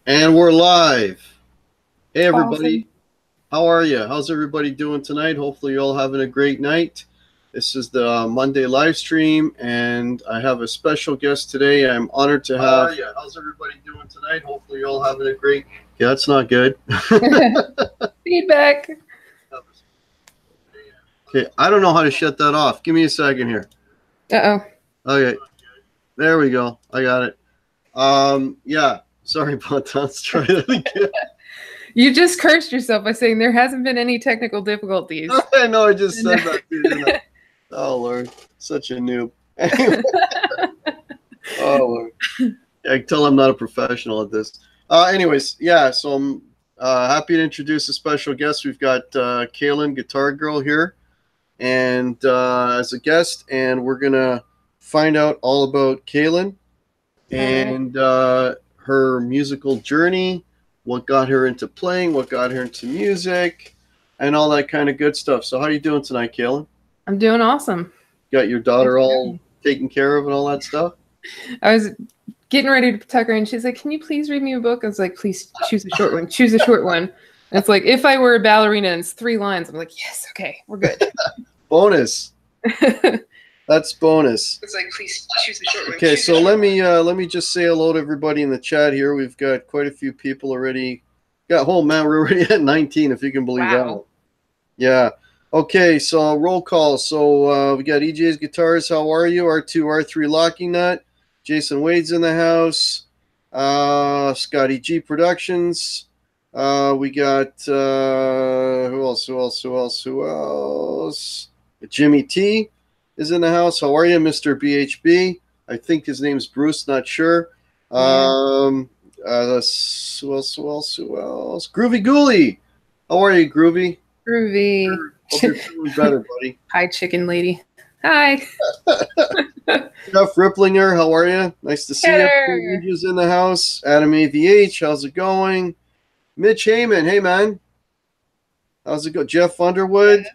And we're live. Hey, Awesome. everybody. How are you? How's everybody doing tonight? Hopefully, you're all having a great night. This is the Monday live stream, and I have a special guest today. I'm honored to have. How are you? How's everybody doing tonight? Hopefully, you're all having a great. Yeah, that's not good. Feedback. Okay, I don't know how to shut that off. Give me a second here. Uh-oh. Okay, there we go. I got it. Yeah. Sorry about that. Let's try that again. You just cursed yourself by saying there hasn't been any technical difficulties. I know. I just said that. Dude. Oh Lord, such a noob. Anyway. Oh Lord. I can tell I'm not a professional at this. Anyways, yeah. So I'm happy to introduce a special guest. We've got Kailyn, Guitar Girl, here, and as a guest, and we're gonna find out all about Kailyn and her musical journey, what got her into playing, what got her into music, and all that kind of good stuff. So how are you doing tonight, Kailyn? I'm doing awesome. Got your daughter all taken care of and all that stuff? I was getting ready to tuck her in. She's like, "Can you please read me a book?" I was like, "Please choose a short one. Choose a short one." And it's like, if I were a ballerina and it's 3 lines, I'm like, yes, okay, we're good. Bonus. That's bonus. It's like, please choose a short one. Okay, so let me just say hello to everybody in the chat here. We've got quite a few people already. Man, we're already at 19, if you can believe that. Yeah. Okay, so roll call. So we got EJ's Guitars. How are you? R2R3 Lockingnut. Jason Wade's in the house. Scotty G Productions. We got who else? Jimmy T is in the house. How are you, Mr. BHB? I think his name's Bruce, not sure. Who else? Groovy Ghoulie. How are you, Groovy? Groovy. Hope you're feeling better, buddy. Hi, chicken lady. Hi. Jeff Ripplinger, how are you? Nice to see you. Ninja's in the house. Adam AVH, how's it going? Mitch Heyman, hey man. How's it go? Jeff Underwood,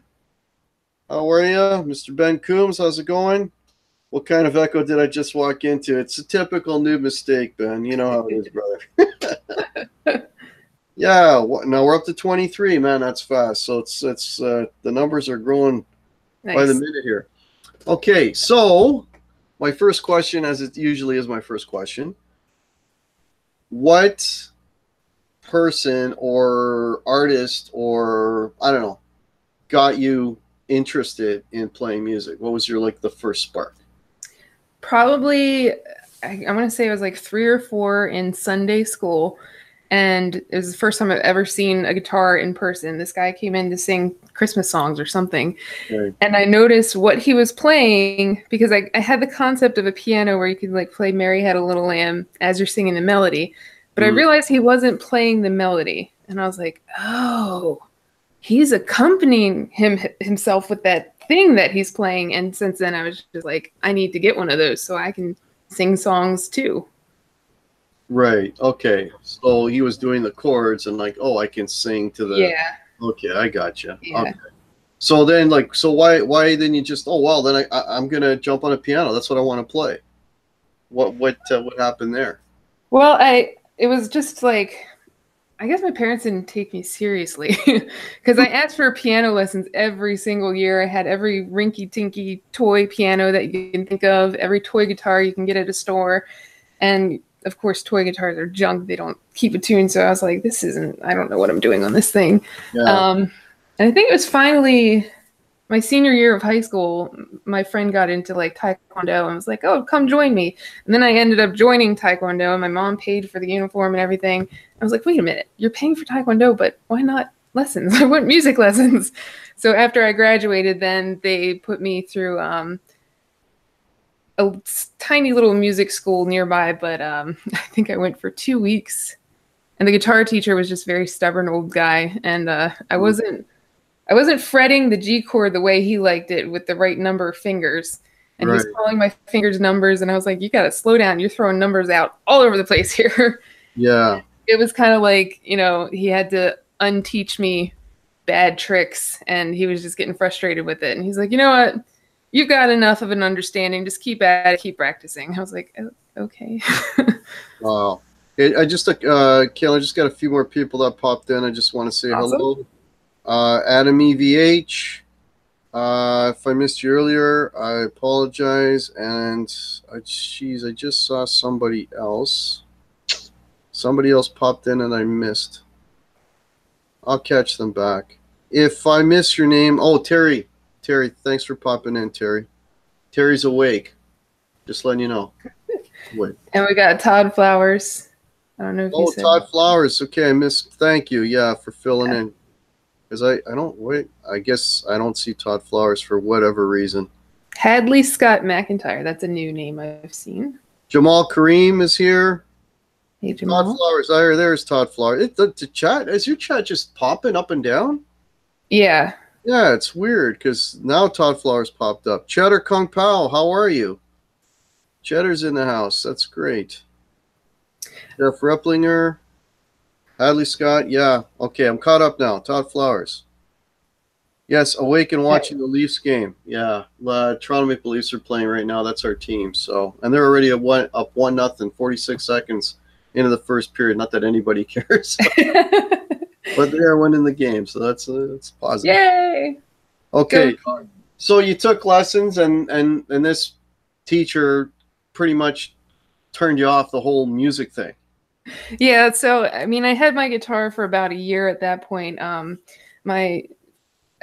how are you? Mr. Ben Coombs, how's it going? What kind of echo did I just walk into? It's a typical noob mistake, Ben. You know how it is, brother. Yeah, now we're up to 23, man. That's fast. So it's the numbers are growing by the minute here. Okay, so my first question, as it usually is my first question, what person or artist or I don't know got you interested in playing music? What was your the first spark? Probably, I'm going to say it was like 3 or 4 in Sunday school. And it was the first time I've ever seen a guitar in person. This guy came in to sing Christmas songs or something. Right. And I noticed what he was playing because I had the concept of a piano where you could play Mary Had a Little Lamb as you're singing the melody. But I realized he wasn't playing the melody. And I was like, oh, he's accompanying himself with that thing that he's playing. And since then I was just like, I need to get one of those so I can sing songs too. Right. Okay. So he was doing the chords and oh, I can sing to the. Yeah. Okay, I gotcha. Yeah. Okay. So then, so why didn't you just? Oh well, then I'm gonna jump on a piano. That's what I want to play. What happened there? Well, it was just I guess my parents didn't take me seriously because I asked for piano lessons every single year. I had every rinky-tinky toy piano that you can think of, every toy guitar you can get at a store, and of course, toy guitars are junk. They don't keep a tune. So I was like, I don't know what I'm doing on this thing. Yeah. And I think it was finally my senior year of high school, my friend got into Taekwondo and was like, oh, come join me. And then I ended up joining Taekwondo and my mom paid for the uniform and everything. I was like, wait a minute, you're paying for Taekwondo, but why not lessons? I want music lessons. So after I graduated, then they put me through a tiny little music school nearby, but I think I went for 2 weeks, and the guitar teacher was just very stubborn old guy, and I wasn't fretting the G chord the way he liked it with the right number of fingers, and he was calling my fingers numbers, and I was like, you gotta slow down, you're throwing numbers out all over the place here. Yeah. It was kind of he had to unteach me bad tricks, and he was just getting frustrated with it, and he's like, you know what? You've got enough of an understanding. Just keep at it, keep practicing. I was like, oh, okay. Wow. I just Kailyn, I just got a few more people that popped in. I just want to say hello. Adam EVH. If I missed you earlier, I apologize. And geez, I just saw somebody else. Somebody else popped in and I missed. I'll catch them back. If I miss your name, oh, Terry. Terry, thanks for popping in, Terry. Terry's awake. Just letting you know. Wait. And we got Todd Flowers. I don't know if you said Todd Flowers. Okay, I missed. Thank you. Yeah, for filling in. Because I don't wait. I guess I don't see Todd Flowers for whatever reason. Hadley Scott McIntyre. That's a new name I've seen. Jamal Kareem is here. Hey, Jamal. Todd Flowers. There's Todd Flowers. The chat, is your chat just popping up and down? Yeah. Yeah, it's weird because now Todd Flowers popped up. Cheddar Kung Pao, how are you? Cheddar's in the house. That's great. Jeff Replinger. Hadley Scott. Yeah. Okay, I'm caught up now. Todd Flowers. Yes, awake and watching the Leafs game. Yeah. Toronto Maple Leafs are playing right now. That's our team. So, and they're already up 1-0, 46 seconds into the first period. Not that anybody cares. But they are winning the game, so that's positive. Yay! Okay. So you took lessons and this teacher pretty much turned you off the whole music thing. Yeah, so I mean, I had my guitar for about a year at that point. My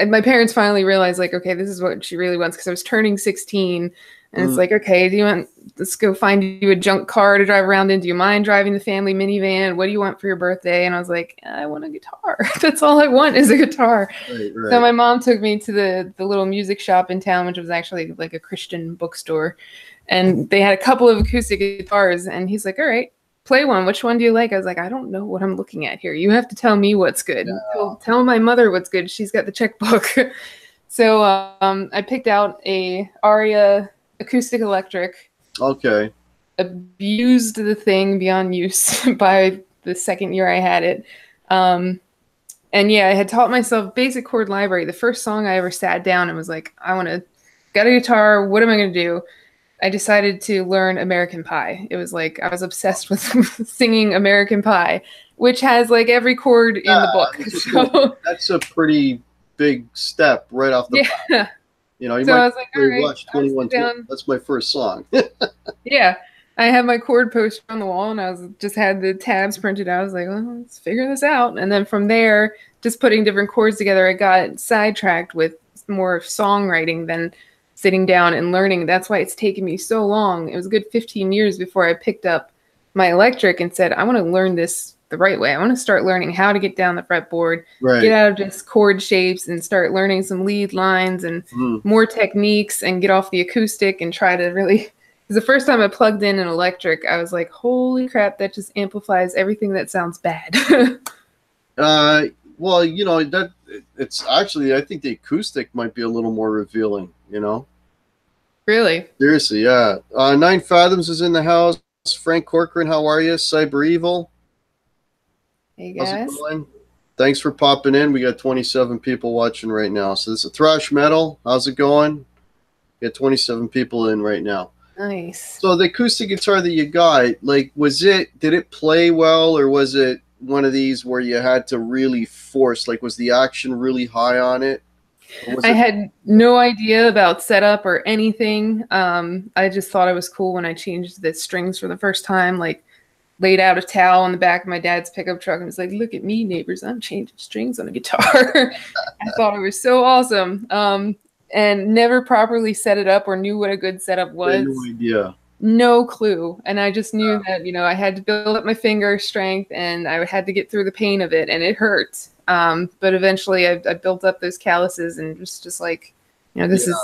parents finally realized, like, okay, this is what she really wants, because I was turning 16, and it's like, okay, let's go find you a junk car to drive around in. Do you mind driving the family minivan? What do you want for your birthday? And I was like, I want a guitar. That's all I want is a guitar. Right. So my mom took me to the little music shop in town, which was actually like a Christian bookstore, and they had a couple of acoustic guitars, and he's like, all right, play one. Which one do you like? I was like, I don't know what I'm looking at here. You have to tell me what's good. Yeah. Tell my mother what's good. She's got the checkbook. So I picked out a Aria acoustic electric. Okay. Abused the thing beyond use by the second year I had it. And yeah, I had taught myself basic chord library. The first song I ever sat down and was like, got a guitar. What am I going to do? I decided to learn American Pie. It was like I was obsessed with singing American Pie, which has like every chord in the book. So that's a pretty big step right off the bat. You so I was like, all right, watch 21. That's my first song. Yeah, I had my chord poster on the wall, and I just had the tabs printed out. I was like, well, let's figure this out. And then from there, just putting different chords together, I got sidetracked with more songwriting than sitting down and learning. That's why it's taken me so long. It was a good 15 years before I picked up my electric and said, I want to learn this the right way. I want to start learning how to get down the fretboard, get out of just chord shapes, and start learning some lead lines and more techniques, and get off the acoustic and try to really, because the first time I plugged in an electric, I was like, holy crap, that just amplifies everything that sounds bad. Well, that it's actually, I think the acoustic might be a little more revealing, Really? Seriously, yeah. 9 Fathoms is in the house. Frank Corcoran, how are you? Cyber Evil. Hey, guys. How's it going? Thanks for popping in. We got 27 people watching right now. So this is Thrash Metal. How's it going? We got 27 people in right now. Nice. So the acoustic guitar that you got, like, did it play well, or was it one of these where you had to really force, like, was the action really high on it? I had no idea about setup or anything. I just thought it was cool when I changed the strings for the first time, like laid out a towel on the back of my dad's pickup truck and was like, look at me, neighbors, I'm changing strings on a guitar. I thought it was so awesome. And never properly set it up or knew what a good setup was. No idea. No clue. And I just knew that, I had to build up my finger strength, and I had to get through the pain of it, and it hurt. But eventually I built up those calluses and just like, this is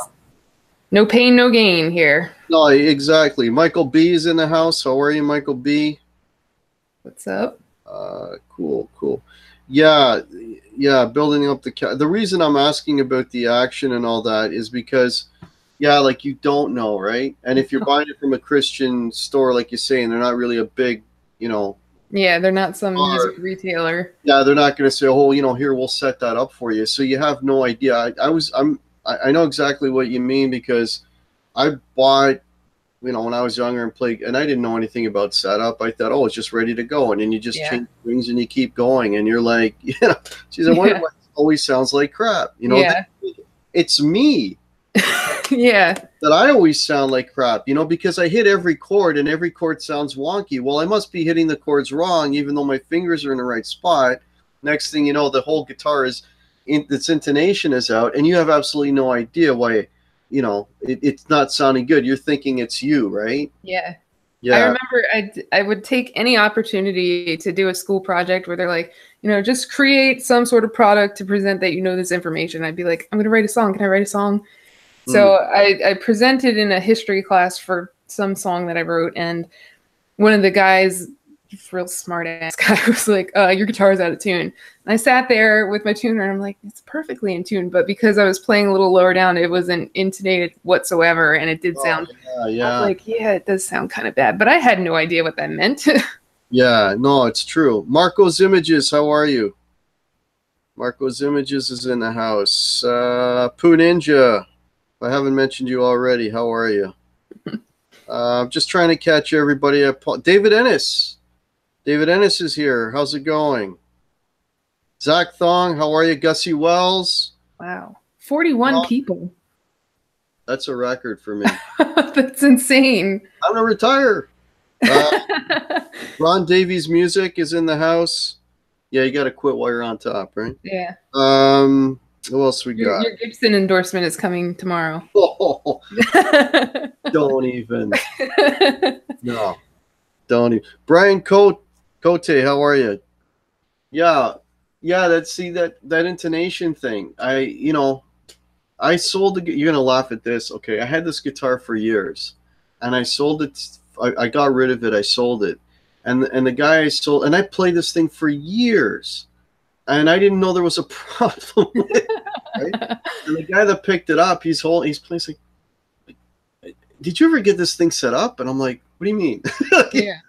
no pain, no gain here. No, exactly. Michael B is in the house. How are you, Michael B? What's up? Cool. Yeah, building up the reason I'm asking about the action and all that is because, like, you don't know, right? And if you're buying it from a Christian store, like you're saying, they're not really a big, Yeah, they're not some music retailer. Yeah, they're not going to say, oh, here, we'll set that up for you. So you have no idea. I know exactly what you mean, because I bought when I was younger and played, and I didn't know anything about setup. I thought, oh, it's just ready to go, and then you just change strings and you keep going, and you're like, geez, I wonder why it always sounds like crap. It's me. That I always sound like crap, because I hit every chord and every chord sounds wonky. Well, I must be hitting the chords wrong, even though my fingers are in the right spot. Next thing you know, the whole guitar its intonation is out, and you have absolutely no idea why. It's not sounding good. You're thinking it's you, right? Yeah. I remember I would take any opportunity to do a school project where they're like, just create some sort of product to present that this information. I'd be like, I'm going to write a song. Can I write a song? So I presented in a history class for some song that I wrote, and one of the guys, real smart ass guy, was like, your guitar is out of tune. And I sat there with my tuner and I'm like, it's perfectly in tune. But because I was playing a little lower down, it wasn't intonated whatsoever. And it did sound, I was like, it does sound kind of bad. But I had no idea what that meant. Yeah, no, it's true. Marco's Images, how are you? Marco's Images is in the house. Poo Ninja, if I haven't mentioned you already, how are you? I'm just trying to catch everybody up. David Ennis. David Ennis is here. How's it going? Zach Thong, how are you? Gussie Wells. Wow. 41 people. That's a record for me. That's insane. I'm going to retire. Ron Davies Music is in the house. Yeah, you got to quit while you're on top, right? Yeah. Who else we got? Your Gibson endorsement is coming tomorrow. Oh, don't even. No. Don't even. Brian Cote, how are you? Yeah, that intonation thing. I sold the. You're gonna laugh at this. Okay, I had this guitar for years, and I sold it. I got rid of it. I sold it, and the guy I sold, and I played this thing for years, and I didn't know there was a problem with it. Right? And the guy that picked it up, he's playing like, did you ever get this thing set up? And I'm like, what do you mean? Yeah.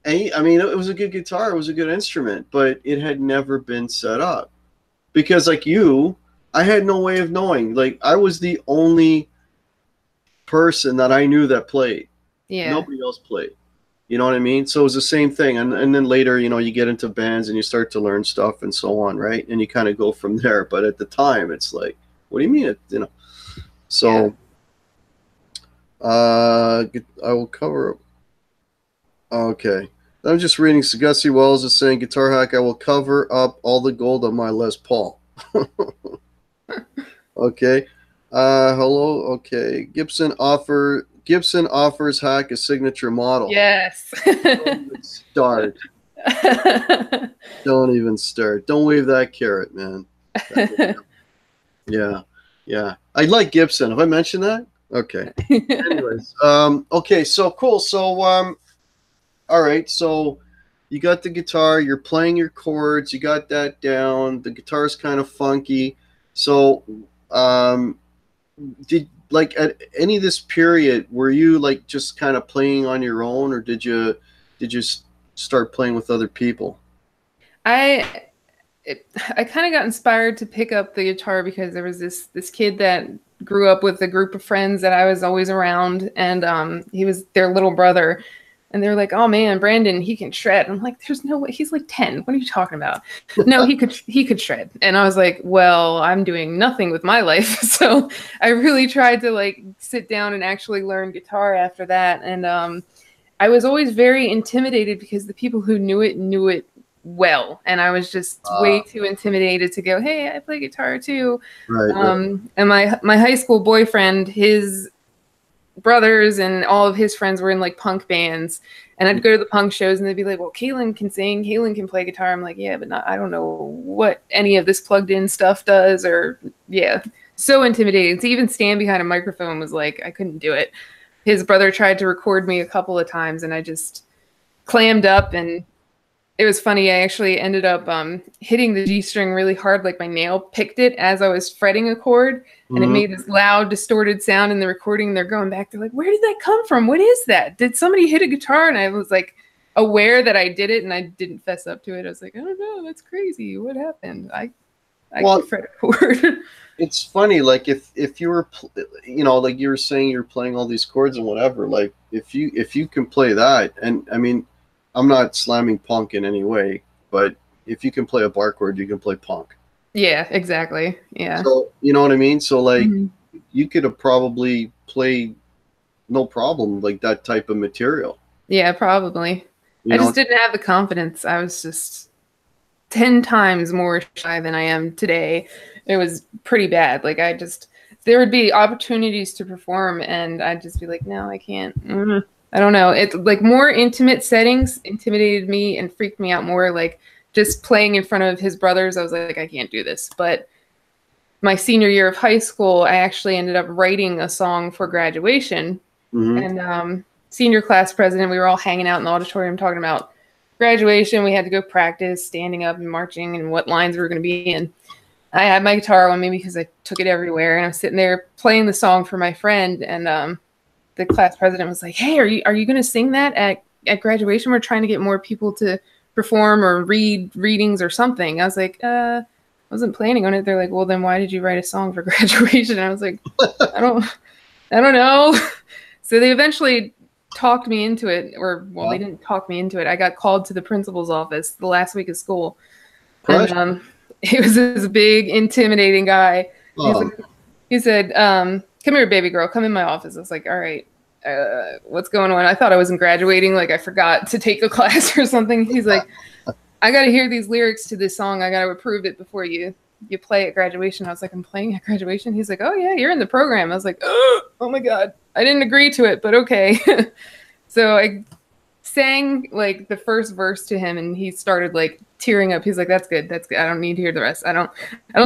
And it was a good guitar. It was a good instrument, but it had never been set up because, like you, I had no way of knowing. Like, I was the only person that I knew that played. Yeah. Nobody else played. You know what I mean? So it was the same thing. And then later, you get into bands and you start to learn stuff and so on, right? And you kind of go from there. But at the time, it's like, what do you mean? So I will cover. Okay. I'm just reading. Gussie Wells is saying, Guitar Hack, I will cover up all the gold on my Les Paul. Okay. Hello. Okay. Gibson offers Hack a signature model. Yes. Don't even start. Don't even start. Don't wave that carrot, man. Yeah. I like Gibson. Have I mentioned that? Okay. Anyways. Okay. So cool. So all right, so you got the guitar, you're playing your chords, you got that down, the guitar's kind of funky. So did, like, at any of this period, were you like just kind of playing on your own, or did you start playing with other people? I kind of got inspired to pick up the guitar because there was this kid that grew up with a group of friends that I was always around, and he was their little brother. And they were like, "Oh man, Brandon, he can shred." I'm like, "There's no way. He's like 10. What are you talking about?" No, he could shred. And I was like, "Well, I'm doing nothing with my life." So I really tried to like sit down and actually learn guitar after that. And I was always very intimidated because the people who knew it well, and I was just way too intimidated to go, "Hey, I play guitar too." Right. And my high school boyfriend, his brothers and all of his friends were in like punk bands, and I'd go to the punk shows and they'd be like, "Well, Kailyn can sing, Kailyn can play guitar." I'm like, "Yeah, but I don't know what any of this plugged in stuff does," or so intimidating. To even stand behind a microphone was like, I couldn't do it. His brother tried to record me a couple of times and I just clammed up, and it was funny. I actually ended up hitting the G string really hard, like my nail picked it as I was fretting a chord, and it made this loud, distorted sound in the recording. They're going back. They're like, "Where did that come from? What is that? Did somebody hit a guitar?" And I was like aware that I did it, and I didn't fess up to it. I was like, "I don't know. That's crazy. What happened?" I I can fret a chord. It's funny, like if you were, you know, like you were saying, you're playing all these chords and whatever. Like if you can play that, and I mean, I'm not slamming punk in any way, but if you can play a bar chord, you can play punk. Yeah, exactly. Yeah. So you know what I mean. So like, you could have probably played no problem like that type of material. Yeah, probably. I just didn't have the confidence. I was just 10 times more shy than I am today. It was pretty bad. Like there would be opportunities to perform and I'd just be like, no, I can't. I don't know. It's like more intimate settings intimidated me and freaked me out more. Like just playing in front of his brothers, I was like, I can't do this. But my senior year of high school, I actually ended up writing a song for graduation. And senior class president, we were all hanging out in the auditorium talking about graduation. We had to go practice standing up and marching and what lines we were going to be in. I had my guitar on me because I took it everywhere, and I was sitting there playing the song for my friend. And the class president was like, "Hey, are you going to sing that at graduation? We're trying to get more people to perform or read readings or something." I was like, I wasn't planning on it. They're like, "Well, then why did you write a song for graduation?" I was like, I don't know. So they eventually talked me into it, they didn't talk me into it. I got called to the principal's office the last week of school. And he was this big, intimidating guy. He said, come here, baby girl, come in my office. I was like, all right, what's going on? I thought I wasn't graduating. Like I forgot to take a class or something. He's like, I got to hear these lyrics to this song. I got to approve it before you play at graduation. I was like, I'm playing at graduation? He's like, oh yeah, you're in the program. I was like, oh my God, I didn't agree to it, but okay. So I sang like the first verse to him and he started like tearing up. He's like, that's good. That's good. I don't need to hear the rest. I don't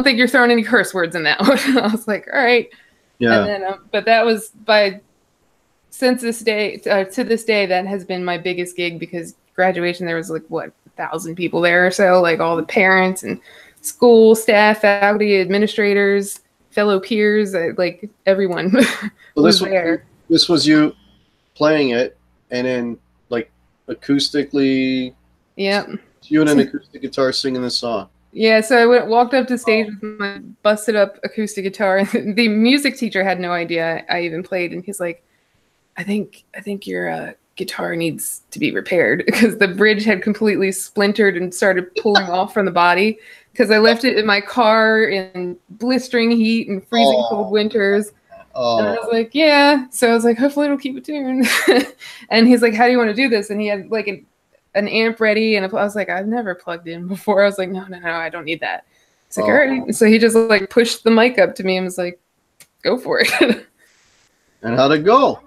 think you're throwing any curse words in that one. I was like, all right. Yeah. And then, but that was to this day, that has been my biggest gig because graduation, there was like 1,000 people there or so, like all the parents and school staff, faculty, administrators, fellow peers, like everyone was there. This was you playing it and then like acoustically. Yeah. You and an acoustic guitar singing this song. Yeah, so I walked up to stage with my busted up acoustic guitar, and the music teacher had no idea I even played, and he's like, I think your guitar needs to be repaired because the bridge had completely splintered and started pulling off from the body because I left it in my car in blistering heat and freezing cold winters. And I was like, yeah. So I was like, hopefully it'll keep a tune. And he's like, how do you want to do this? And he had like an amp ready. And I was like, I've never plugged in before. I was like, no, I don't need that. He's like, all right. So he just like pushed the mic up to me and was like, go for it. And how'd it go?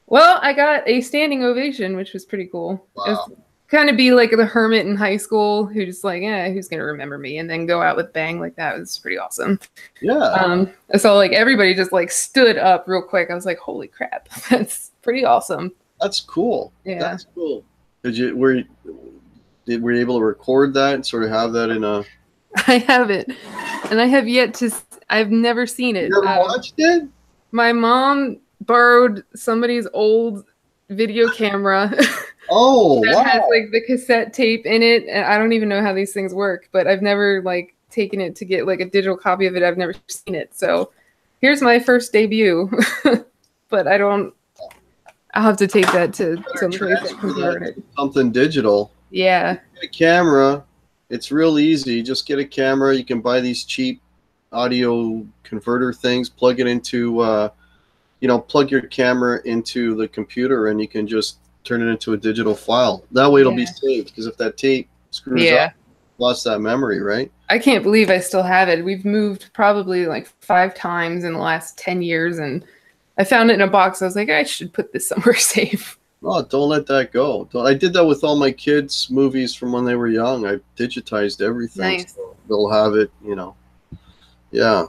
Well, I got a standing ovation, which was pretty cool. Wow. It was kind of be like the hermit in high school who just like, who's going to remember me? And then go out with bang like that. It was pretty awesome. Yeah. So like everybody just like stood up real quick. I was like, holy crap. That's pretty awesome. That's cool. Yeah. That's cool. Were you able to record that and sort of have that in a... I have it. And I have yet to... I've never seen it. You ever watched it? My mom borrowed somebody's old video camera. Oh, that has like the cassette tape in it. And I don't even know how these things work, but I've never like taken it to get like a digital copy of it. I've never seen it. So here's my first debut. But I'll have to take that to some place that convert it. Something digital. Yeah. Get a camera. It's real easy. Just get a camera. You can buy these cheap audio converter things, plug it into plug your camera into the computer and you can just turn it into a digital file. That way it'll be saved, because if that tape screws up, lost that memory, right? I can't believe I still have it. We've moved probably like 5 times in the last 10 years, and I found it in a box. I was like, I should put this somewhere safe. Oh, don't let that go. I did that with all my kids' movies from when they were young. I digitized everything. Nice. So they'll have it, Yeah.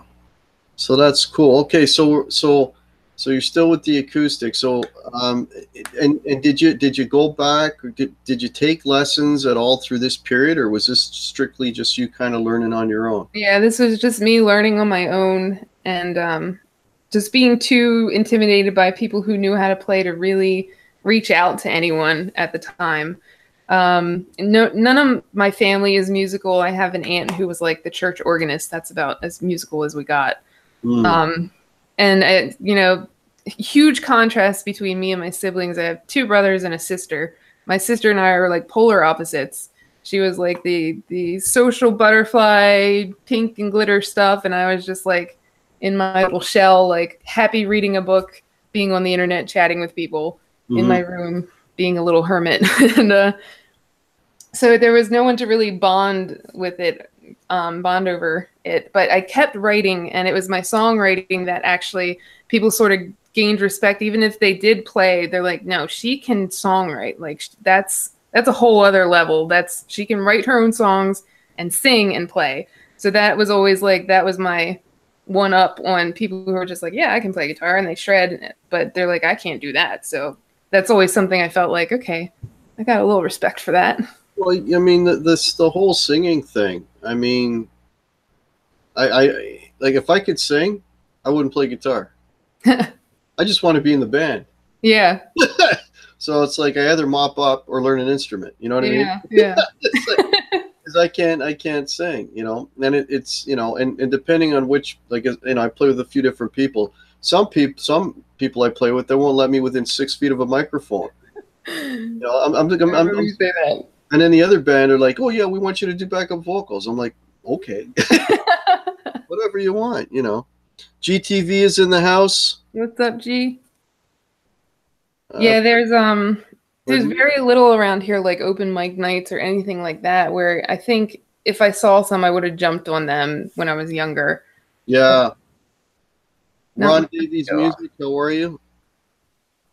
So that's cool. Okay, so you're still with the acoustic. So and did you go back, or did you take lessons at all through this period, or was this strictly just you kind of learning on your own? Yeah, this was just me learning on my own, and just being too intimidated by people who knew how to play to really reach out to anyone at the time. No, none of my family is musical. I have an aunt who was like the church organist. That's about as musical as we got. And you know, huge contrast between me and my siblings. I have two brothers and a sister. My sister and I are like polar opposites. She was like the social butterfly, pink and glitter stuff, and I was just like in my little shell, like happy reading a book, being on the internet, chatting with people in my room, being a little hermit. And so there was no one to really bond with it, bond over it. But I kept writing, and it was my songwriting that actually people sort of gained respect. Even if they did play, they're like, no, she can songwrite. Like that's a whole other level. She can write her own songs and sing and play. So that was always like, that was my one up on people who were just like, yeah, I can play guitar, and they shred, but they're like, I can't do that. So that's always something I felt like, okay, I got a little respect for that. Well, I mean, the whole singing thing. I mean, I like, if I could sing, I wouldn't play guitar. I just want to be in the band. Yeah. So it's like I either mop up or learn an instrument. You know what I mean? Yeah. Because I can't sing. You know, and it's you know, and depending on which, like, you know, I play with a few different people. Some people I play with, they won't let me within 6 feet of a microphone. You know, I'm say that. And then the other band are like, oh yeah, we want you to do backup vocals. I'm like, okay, whatever you want, you know. GTV is in the house. What's up, G? Yeah, there's very little around here like open mic nights or anything like that, where I think if I saw some, I would have jumped on them when I was younger. Yeah. Ron Davies Music, how are you?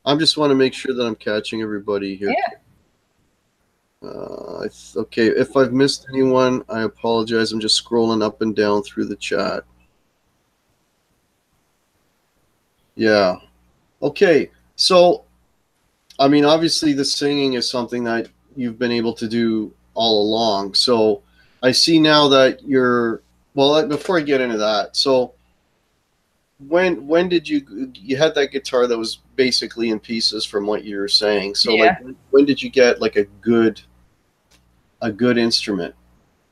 I just want to make sure that I'm catching everybody here. Yeah. Okay, if I've missed anyone, I apologize. I'm just scrolling up and down through the chat. Yeah. Okay, so, I mean, obviously the singing is something that you've been able to do all along. So I see now that you're, well, before I get into that, so when did you had that guitar that was basically in pieces from what you were saying. So yeah. Like when did you get like a good instrument?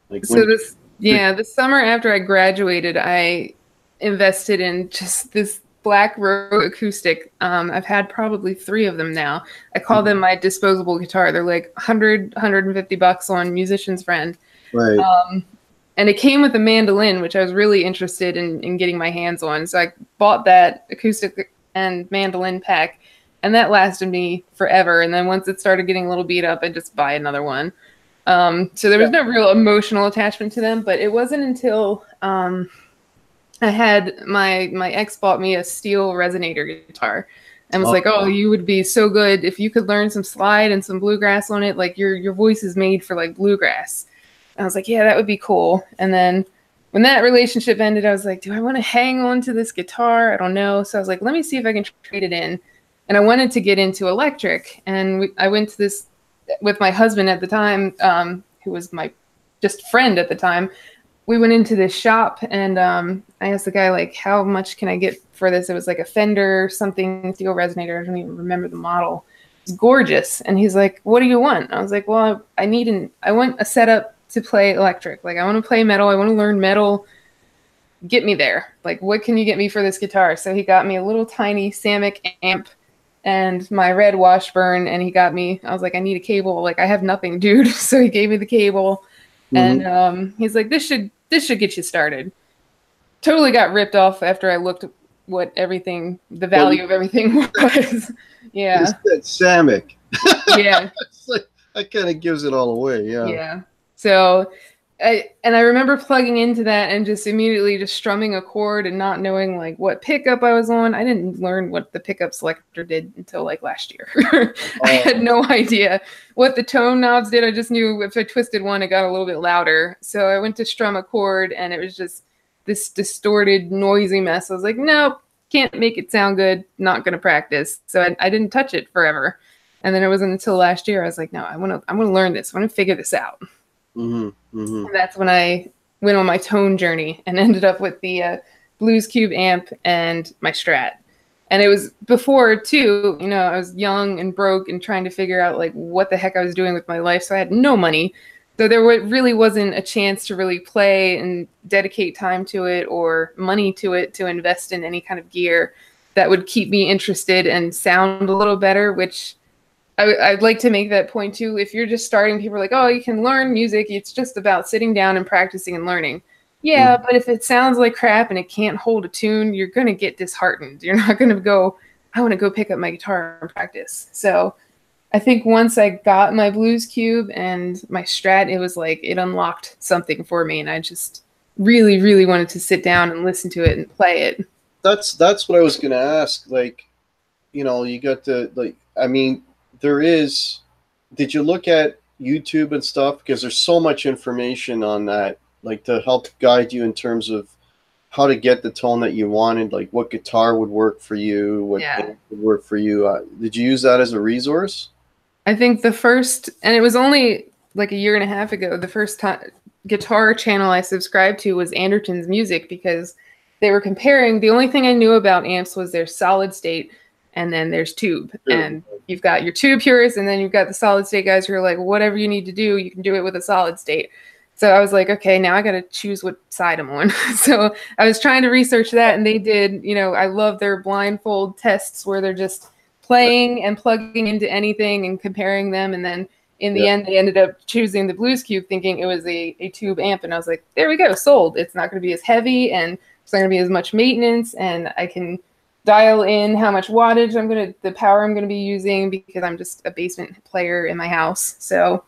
Like so the summer after I graduated, I invested in just this Black Rogue acoustic. I've had probably 3 of them now. I call them my disposable guitar. They're like $150 on Musician's Friend. Right. And it came with a mandolin, which I was really interested in getting my hands on. So I bought that acoustic and mandolin pack, and that lasted me forever. And then once it started getting a little beat up, I'd just buy another one. So there was no real emotional attachment to them, but it wasn't until I had my ex bought me a steel resonator guitar and was like, oh, you would be so good if you could learn some slide and some bluegrass on it. Like your voice is made for like bluegrass. I was like, yeah, that would be cool. And then when that relationship ended, I was like, do I want to hang on to this guitar? I don't know. So I was like, let me see if I can trade it in. And I wanted to get into electric. And I went to this with my husband at the time, who was my just friend at the time. We went into this shop, and I asked the guy, like, how much can I get for this? It was like a Fender something steel resonator. I don't even remember the model. It was gorgeous. And he's like, what do you want? I was like, well, I want a setup to play electric. Like, I want to play metal. I want to learn metal. Get me there. Like, what can you get me for this guitar? So he got me a little tiny Samick amp and my red Washburn, and he got me, I was like, I need a cable. Like, I have nothing, dude. So he gave me the cable, and he's like, this should get you started. Totally got ripped off after I looked at what everything, the value of everything was. Yeah. It's that Samick. Yeah. It's like, that kind of gives it all away. Yeah. Yeah. So I remember plugging into that and just immediately just strumming a chord and not knowing like what pickup I was on. I didn't learn what the pickup selector did until like last year. I had no idea what the tone knobs did. I just knew if I twisted one, it got a little bit louder. So I went to strum a chord, and it was just this distorted, noisy mess. I was like, nope, can't make it sound good. Not going to practice. So I didn't touch it forever. And then it wasn't until last year I was like, no, I want to learn this. I want to figure this out. And that's when I went on my tone journey and ended up with the Blues Cube amp and my Strat. And it was before too, you know, I was young and broke and trying to figure out like what the heck I was doing with my life. So I had no money. So there really wasn't a chance to really play and dedicate time to it or money to it to invest in any kind of gear that would keep me interested and sound a little better, which I'd like to make that point too. If you're just starting, people are like, oh, you can learn music. It's just about sitting down and practicing and learning. Yeah, but if it sounds like crap and it can't hold a tune, you're going to get disheartened. You're not going to go, I want to go pick up my guitar and practice. So I think once I got my Blues Cube and my Strat, it was like it unlocked something for me. And I just really, really wanted to sit down and listen to it and play it. That's what I was going to ask. Like, you know, you got to, like, I mean, did you look at YouTube and stuff? Because there's so much information on that, like to help guide you in terms of how to get the tone that you wanted, like what guitar would work for you, what would work for you. Did you use that as a resource? I think the first, and it was only like a year and a half ago, the first guitar channel I subscribed to was Anderton's Music, because they were comparing, the only thing I knew about amps was their solid state and then there's tube. And you've got your tube purists and then you've got the solid state guys who are like, whatever you need to do, you can do it with a solid state. So I was like, okay, now I got to choose what side I'm on. So I was trying to research that, and they did, you know, I love their blindfold tests where they're just playing and plugging into anything and comparing them. And then in the end, they ended up choosing the Blues Cube thinking it was a tube amp. And I was like, there we go, sold. It's not going to be as heavy and it's not going to be as much maintenance. And I can dial in how much wattage the power I'm going to be using, because I'm just a basement player in my house. So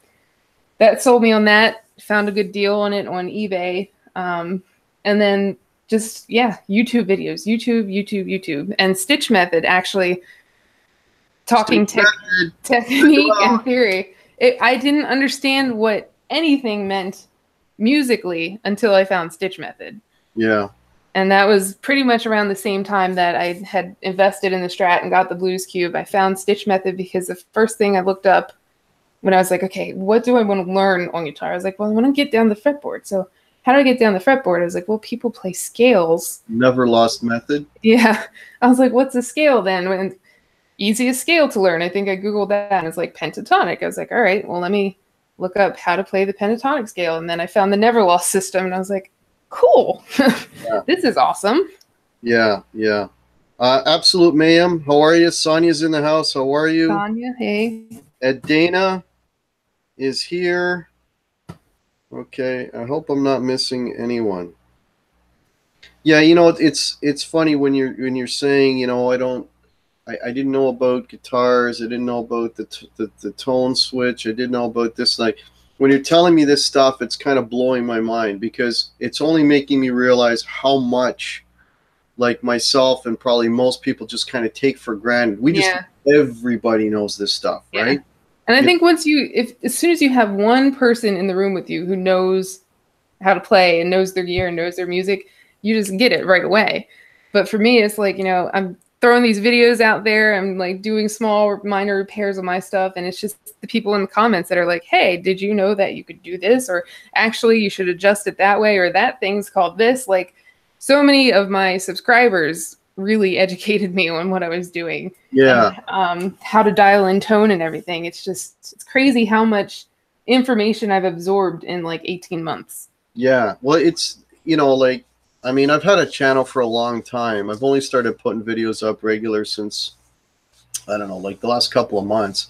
that sold me on that. Found a good deal on it on eBay. And then just, YouTube videos, YouTube, and Stitch Method, actually talking technique and theory. I didn't understand what anything meant musically until I found Stitch Method. Yeah. And that was pretty much around the same time that I had invested in the Strat and got the Blues Cube. I found Stitch Method because the first thing I looked up when I was like, okay, what do I want to learn on guitar? I was like, well, I want to get down the fretboard. So how do I get down the fretboard? I was like, well, people play scales. Never lost method. Yeah. I was like, what's a scale then? And easiest scale to learn. I think I Googled that and it's like pentatonic. I was like, all right, well, let me look up how to play the pentatonic scale. And then I found the Never Lost system and I was like, cool. This is awesome. Yeah. Absolute Mayhem. How are you? Sonia's in the house. How are you? Sonia, hey. Ed Dana is here. Okay, I hope I'm not missing anyone. Yeah, you know, it's funny when you're saying, you know, I didn't know about guitars. I didn't know about the tone switch. I didn't know about this. Like when you're telling me this stuff, it's kind of blowing my mind, because it's only making me realize how much, like myself and probably most people, just kind of take for granted. Everybody knows this stuff, right? And I think once as soon as you have one person in the room with you who knows how to play and knows their gear and knows their music, you just get it right away. But for me, it's like, you know, I'm throwing these videos out there. I'm like doing small minor repairs on my stuff. And it's just the people in the comments that are like, hey, did you know that you could do this? Or actually you should adjust it that way, or that thing's called this. Like so many of my subscribers really educated me on what I was doing. Yeah. And, how to dial in tone and everything. It's crazy how much information I've absorbed in like 18 months. Yeah. Well, it's, you know, like, I mean, I've had a channel for a long time. I've only started putting videos up regular since, I don't know, like the last couple of months.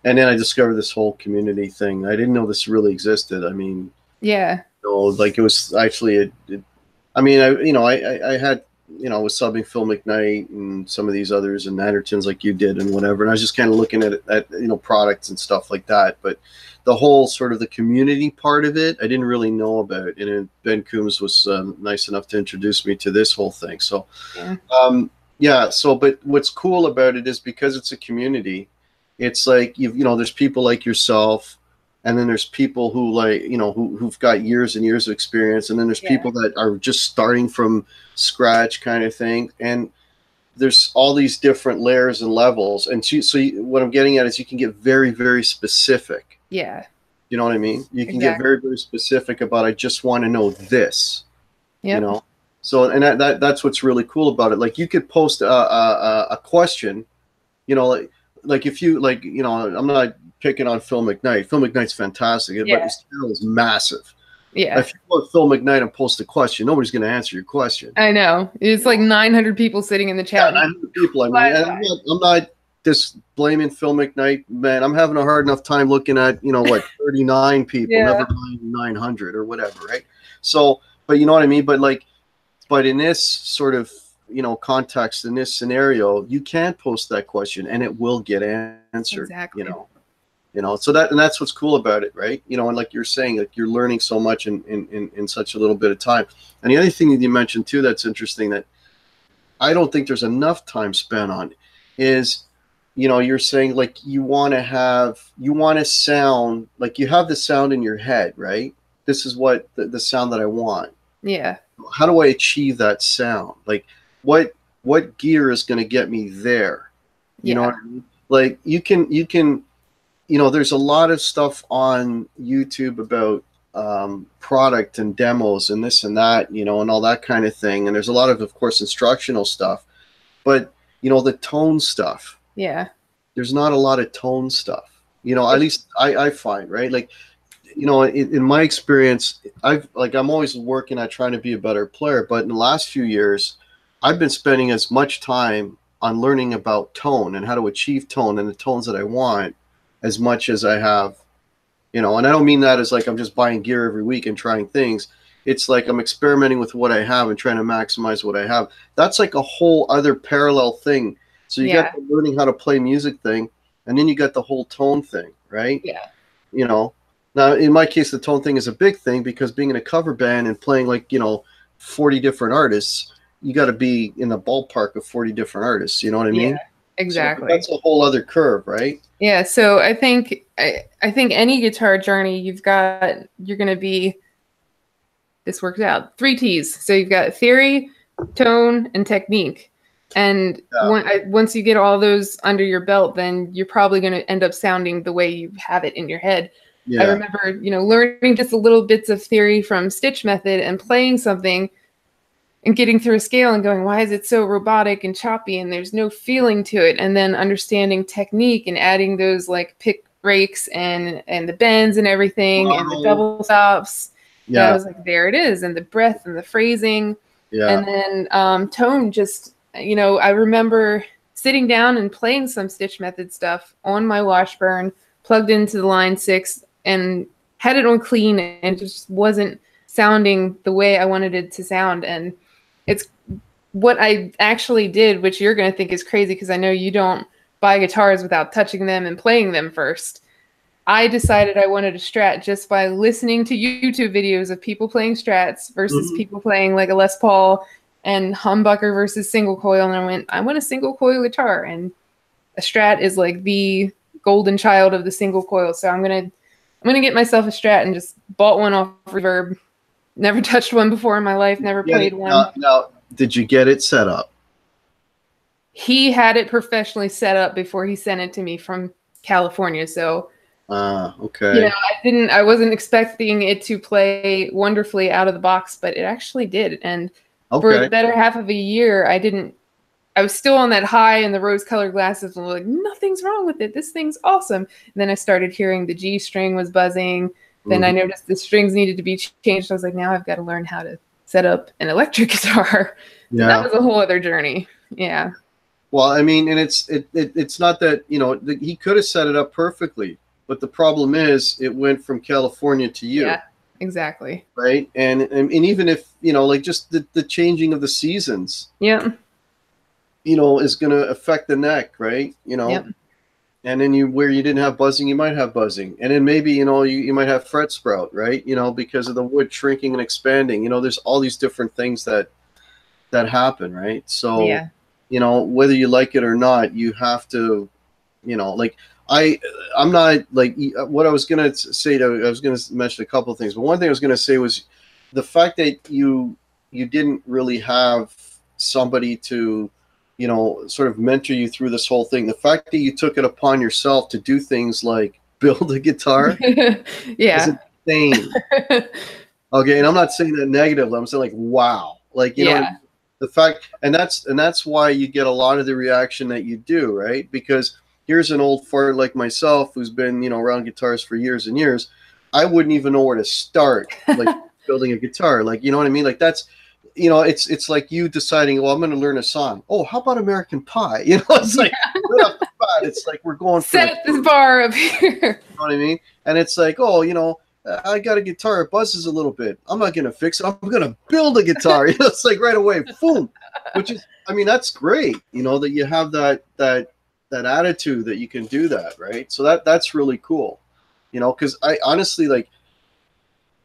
And then I discovered this whole community thing. I didn't know this really existed. I mean, yeah. You know, like it was actually, I had, you know, I was subbing Phil McKnight and some of these others and Andertons like you did and whatever. And I was just kind of looking at you know, products and stuff like that. But the whole sort of the community part of it, I didn't really know about. And Ben Coombs was nice enough to introduce me to this whole thing. So, but what's cool about it is because it's a community, it's like, you know, there's people like yourself, and then there's people who, like, you know, who've got years and years of experience. And then there's people that are just starting from scratch kind of thing. And there's all these different layers and levels. And what I'm getting at is you can get very, very specific. Yeah. You know what I mean? You can get very, very specific about, I just want to know this, you know? So, and that's what's really cool about it. Like, you could post a question, you know, like if you, like, you know, I'm not picking on Phil McKnight. Phil McKnight's fantastic, but his channel is massive. Yeah. If you go to Phil McKnight and post a question, nobody's going to answer your question. I know. It's like 900 people sitting in the chat. Yeah, 900 people. I mean, and I'm not just blaming Phil McKnight, man. I'm having a hard enough time looking at, you know, what, 39 people, never mind 900 or whatever, right? So, but you know what I mean? But like, but in this sort of, you know, context, in this scenario, you can post that question and it will get answered. Exactly. You know, so that's what's cool about it, right? You know, and like you're saying, like, you're learning so much in such a little bit of time. And the other thing that you mentioned too that's interesting that I don't think there's enough time spent on is, you know, you're saying, like, you want to sound like you have the sound in your head, right? This is what the sound that I want. Yeah. How do I achieve that sound? Like, what gear is going to get me there? You know what I mean? Like, you can, you know, there's a lot of stuff on YouTube about product and demos and this and that, you know, and all that kind of thing. And there's a lot of course, instructional stuff, but, you know, the tone stuff. Yeah. There's not a lot of tone stuff, you know, at least I find, right? Like, you know, in my experience, I'm always working at trying to be a better player, but in the last few years, I've been spending as much time on learning about tone and how to achieve tone and the tones that I want as much as I have, you know, and I don't mean that as like I'm just buying gear every week and trying things. It's like I'm experimenting with what I have and trying to maximize what I have. That's like a whole other parallel thing. So you got the learning how to play music thing, and then you got the whole tone thing, right? Yeah. You know, now in my case, the tone thing is a big thing because being in a cover band and playing, like, you know, 40 different artists, you got to be in the ballpark of 40 different artists. You know what I mean? Yeah. Exactly. So that's a whole other curve, right? Yeah. So I think any guitar journey you're going to be, this works out, 3 T's. So you've got theory, tone, and technique. And once you get all those under your belt, then you're probably going to end up sounding the way you have it in your head. Yeah. I remember, you know, learning just a little bits of theory from Stitch Method and playing something and getting through a scale and going, why is it so robotic and choppy and there's no feeling to it? And then understanding technique and adding those like pick breaks and the bends and everything and the double stops. Yeah. I was like, there it is. And the breath and the phrasing. Yeah. And then tone, just, you know, I remember sitting down and playing some Stitch Method stuff on my Washburn, plugged into the Line 6 and had it on clean, and it just wasn't sounding the way I wanted it to sound. And it's what I actually did, which you're going to think is crazy because I know you don't buy guitars without touching them and playing them first. I decided I wanted a Strat just by listening to YouTube videos of people playing Strats versus people playing like a Les Paul and humbucker versus single coil. And I went, I want a single coil guitar. And a Strat is like the golden child of the single coil. So I'm going to get myself a Strat, and just bought one off Reverb. Never touched one before in my life. Never played one. Now, did you get it set up? He had it professionally set up before he sent it to me from California. So, okay. You know, I wasn't expecting it to play wonderfully out of the box, but it actually did. And for the better half of a year, I was still on that high in the rose-colored glasses and like, nothing's wrong with it. This thing's awesome. And then I started hearing the G string was buzzing. Then I noticed the strings needed to be changed. I was like, now I've got to learn how to set up an electric guitar. Yeah. That was a whole other journey. Yeah. Well, I mean, and it's not that, you know, he could have set it up perfectly, but the problem is it went from California to you. Yeah, exactly. Right. And even if, you know, like just the changing of the seasons. Yeah. You know, is going to affect the neck, right? You know. Yep. And then where you didn't have buzzing, you might have buzzing. And then maybe, you know, you might have fret sprout, right? You know, because of the wood shrinking and expanding. You know, there's all these different things that happen, right? So, you know, whether you like it or not, you have to, you know, like I'm not like what I was going to say I was going to mention a couple of things. But one thing I was going to say was the fact that you didn't really have somebody to, you know, sort of mentor you through this whole thing. The fact that you took it upon yourself to do things like build a guitar is insane. Okay, and I'm not saying that negatively. I'm saying like, wow. Like, you know, the fact, and that's why you get a lot of the reaction that you do, right? Because here's an old fart like myself who's been, you know, around guitars for years and years. I wouldn't even know where to start, like building a guitar. Like, you know what I mean? Like that's, you know, it's like you deciding, well, I'm going to learn a song. Oh, how about American Pie? You know, it's like right off the bat, it's like we're going for set this bar up here. You know what I mean? And it's like, oh, you know, I got a guitar, it buzzes a little bit. I'm not going to fix it. I'm going to build a guitar. You know, it's like right away, boom. Which is, I mean, that's great. You know, that you have that attitude that you can do that, right? So that's really cool. You know, because I honestly, like,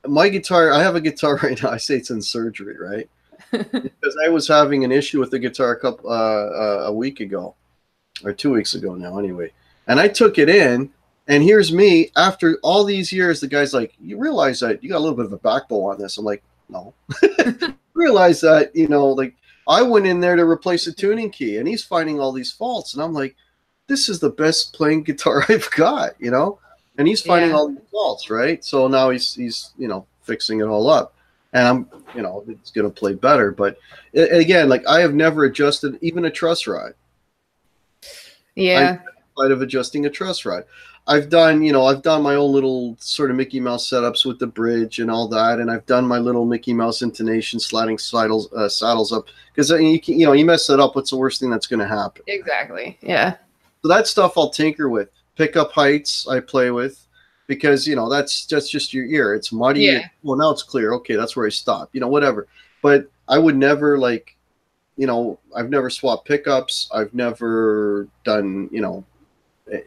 my guitar, I have a guitar right now. I say it's in surgery, right? Because I was having an issue with the guitar a week ago, or 2 weeks ago now, anyway. And I took it in, and here's me after all these years. The guy's like, "You realize that you got a little bit of a backbone on this?" I'm like, "No." Realize that, you know, like I went in there to replace a tuning key, and he's finding all these faults, and I'm like, "This is the best playing guitar I've got," you know. And he's finding all these faults, right? So now he's you know, fixing it all up. And I'm, you know, it's going to play better. But again, like I have never adjusted even a truss rod. Yeah. I've of adjusting a truss rod. I've done, you know, I've done my own little sort of Mickey Mouse setups with the bridge and all that. And I've done my little Mickey Mouse intonation sliding saddles up. Because, you know, you mess that up, what's the worst thing that's going to happen? Exactly. Yeah. So that stuff I'll tinker with. Pickup heights I play with. Because, you know, that's just your ear. It's muddy. Yeah. Well, now it's clear. Okay, that's where I stop. You know, whatever. But I would never, like, you know, I've never swapped pickups. I've never done, you know,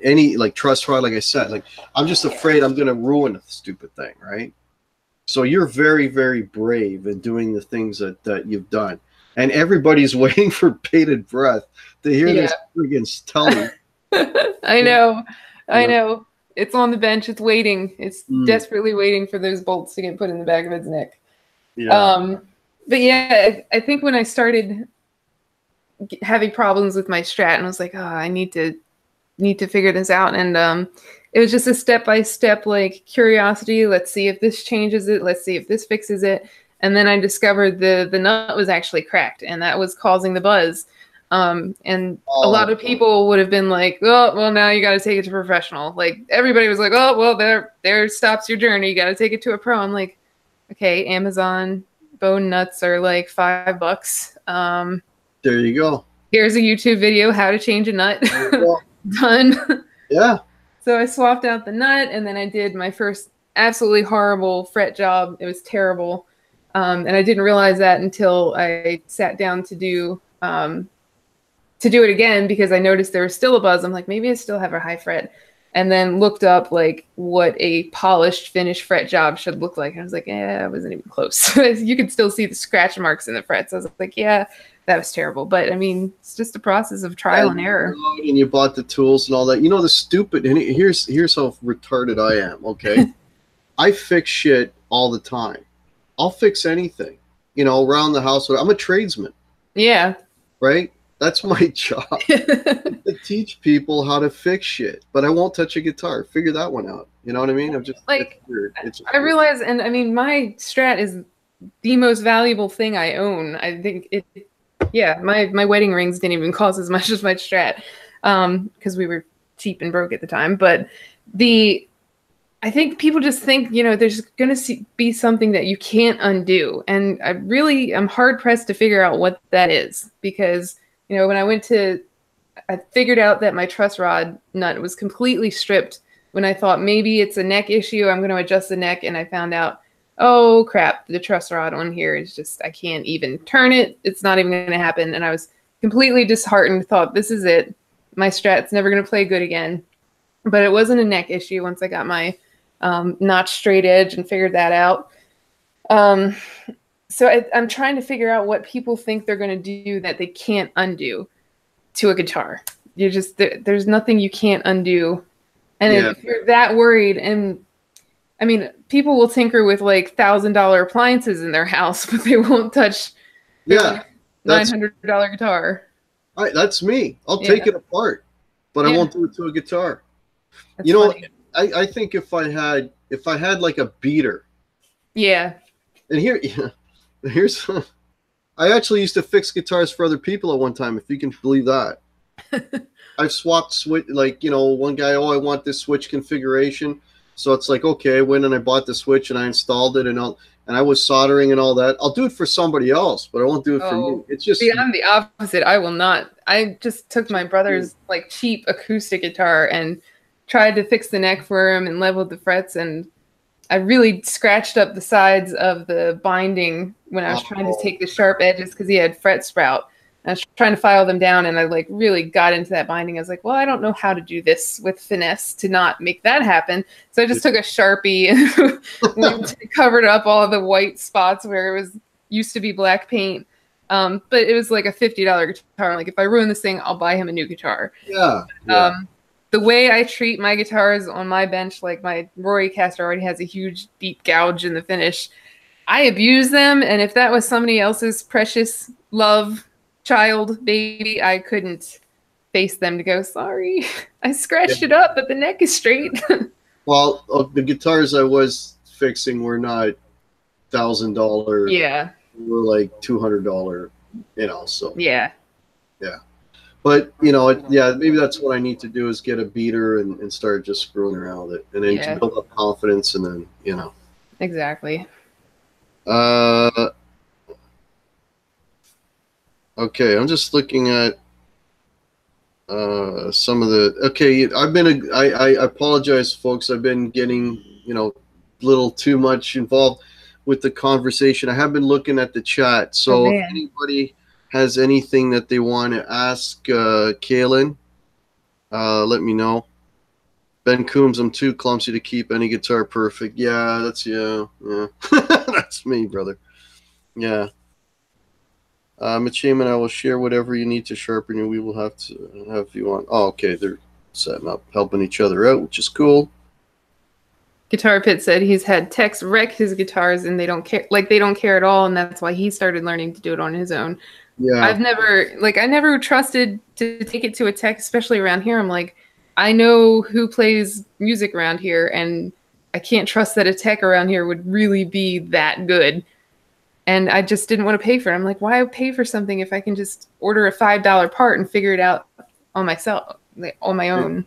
any, like, truss rod, like I said. Like, I'm just afraid I'm going to ruin the stupid thing, right? So you're very, very brave in doing the things that you've done. And everybody's waiting for bated breath to hear this friggin' tell me. I know. I know. It's on the bench. It's waiting. It's desperately waiting for those bolts to get put in the back of its neck. Yeah. But yeah, I think when I started having problems with my Strat, and I was like, oh, I need to figure this out. And it was just a step-by-step, like, curiosity. Let's see if this changes it. Let's see if this fixes it. And then I discovered the nut was actually cracked, and that was causing the buzz. And a lot of people would have been like, oh, well, now you got to take it to professional. Like, everybody was like, oh, well, there stops your journey. You got to take it to a pro. I'm like, okay, Amazon bone nuts are like $5. There you go. Here's a YouTube video, how to change a nut. Done. Yeah. So I swapped out the nut, and then I did my first absolutely horrible fret job. It was terrible. And I didn't realize that until I sat down to do it again, because I noticed there was still a buzz. I'm like, maybe I still have a high fret. And then looked up like what a polished finished fret job should look like. And I was like, yeah, I wasn't even close. You could still see the scratch marks in the frets. I was like, yeah, that was terrible. But I mean, it's just a process of trial and error. And you bought the tools and all that. You know, the stupid, and here's how retarded I am, okay? I fix shit all the time. I'll fix anything, you know, around the house. I'm a tradesman. Yeah. Right? That's my job, to teach people how to fix shit. But I won't touch a guitar. Figure that one out. You know what I mean? I'm just like, it's weird. I realize, and I mean, my Strat is the most valuable thing I own. I think it. Yeah, my wedding rings didn't even cost as much as my Strat, because we were cheap and broke at the time. But I think people just think, you know, there's going to be something that you can't undo, and I'm hard pressed to figure out what that is, because, you know, when I figured out that my truss rod nut was completely stripped when I thought maybe it's a neck issue, I'm going to adjust the neck, and I found out, oh crap, the truss rod on here is just, I can't even turn it. It's not even going to happen. And I was completely disheartened, thought, this is it. My Strat's never going to play good again. But it wasn't a neck issue once I got my notch straight edge and figured that out. So I'm trying to figure out what people think they're going to do that they can't undo to a guitar. There's nothing you can't undo. And if you're that worried, and I mean, people will tinker with like $1,000 appliances in their house, but they won't touch $900 guitar. That's me. I'll take it apart, but I won't do it to a guitar. That's you know, funny. I think if I had like a beater. Yeah. And here's I actually used to fix guitars for other people at one time, if you can believe that. I've swapped switch, like, you know, one guy, oh, I want this switch configuration. So it's like, okay, I went and I bought the switch and I installed it and I was soldering and all that. I'll do it for somebody else, but I won't do it for me. It's just, see, I'm the opposite. I will not. I just took my brother's like cheap acoustic guitar and tried to fix the neck for him and leveled the frets, and I really scratched up the sides of the binding when I was trying to take the sharp edges because he had fret sprout. I was trying to file them down, and I like really got into that binding. I was like, well, I don't know how to do this with finesse to not make that happen. So I just took a Sharpie and covered up all the white spots where it was used to be black paint. But it was like a $50 guitar. Like, if I ruin this thing, I'll buy him a new guitar. Yeah. The way I treat my guitars on my bench, like my Roycaster already has a huge deep gouge in the finish. I abuse them, and if that was somebody else's precious love child baby, I couldn't face them to go, sorry, I scratched it up, but the neck is straight. Well, the guitars I was fixing were not $1,000. Yeah. Were like $200, you know, so. Yeah. Yeah. But, you know, yeah, maybe that's what I need to do is get a beater and start just screwing around with it. And then to build up confidence and then, you know. Exactly. Okay, I'm just looking at some of the. Okay, I apologize, folks. I've been getting, you know, a little too much involved with the conversation. I have been looking at the chat, so if anybody has anything that they want to ask Kailyn, let me know. Ben Coombs, I'm too clumsy to keep any guitar perfect. Yeah, that's that's me, brother. Yeah. Mitch and I will share whatever you need to sharpen you. We will have to have you on. Oh, okay. They're setting up, helping each other out, which is cool. Guitar Pit said he's had techs wreck his guitars and they don't care, like they don't care at all, and that's why he started learning to do it on his own. Yeah. I never trusted to take it to a tech, especially around here. I'm like, I know who plays music around here, and I can't trust that a tech around here would really be that good. And I just didn't want to pay for it. I'm like, why pay for something if I can just order a $5 part and figure it out on myself, like, on my own?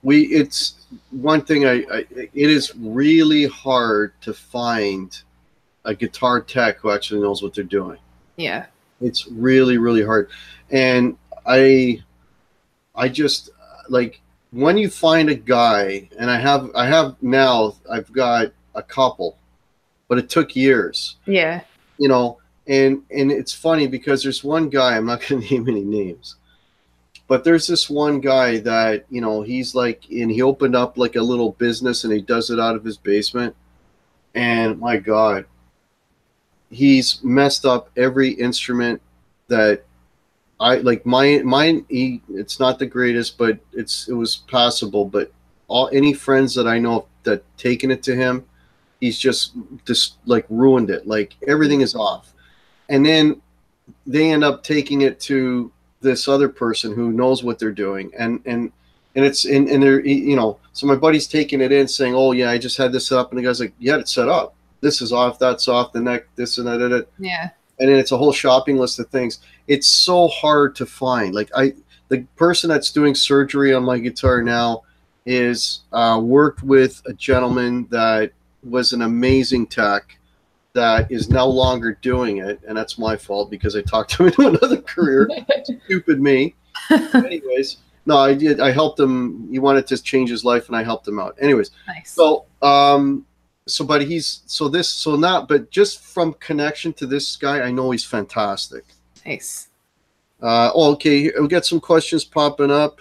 It's one thing. It is really hard to find a guitar tech who actually knows what they're doing. Yeah, it's really, really hard. And I just like when you find a guy, and I've got a couple, but it took years. Yeah. You know, and it's funny because there's one guy, I'm not going to name any names, but there's this one guy that, you know, he's like, and he opened up like a little business and he does it out of his basement. And my God, he's messed up every instrument that I like. Mine, it's not the greatest, but it was passable. But any friends that I know that taken it to him, he's just like ruined it. Like everything is off. And then they end up taking it to this other person who knows what they're doing. And it's and they're, you know, so my buddy's taking it in saying, oh yeah, I just had this up. And the guy's like, you had it set up. This is off, that's off, the neck, this and that. Yeah. And then it's a whole shopping list of things. It's so hard to find. Like the person that's doing surgery on my guitar now is worked with a gentleman that was an amazing tech that is no longer doing it, and that's my fault because I talked him into another career. Stupid me. Anyways, no, I did. I helped him. He wanted to change his life, and I helped him out. Anyways, nice. So, but just from connection to this guy, I know he's fantastic. Nice. Okay, we got some questions popping up.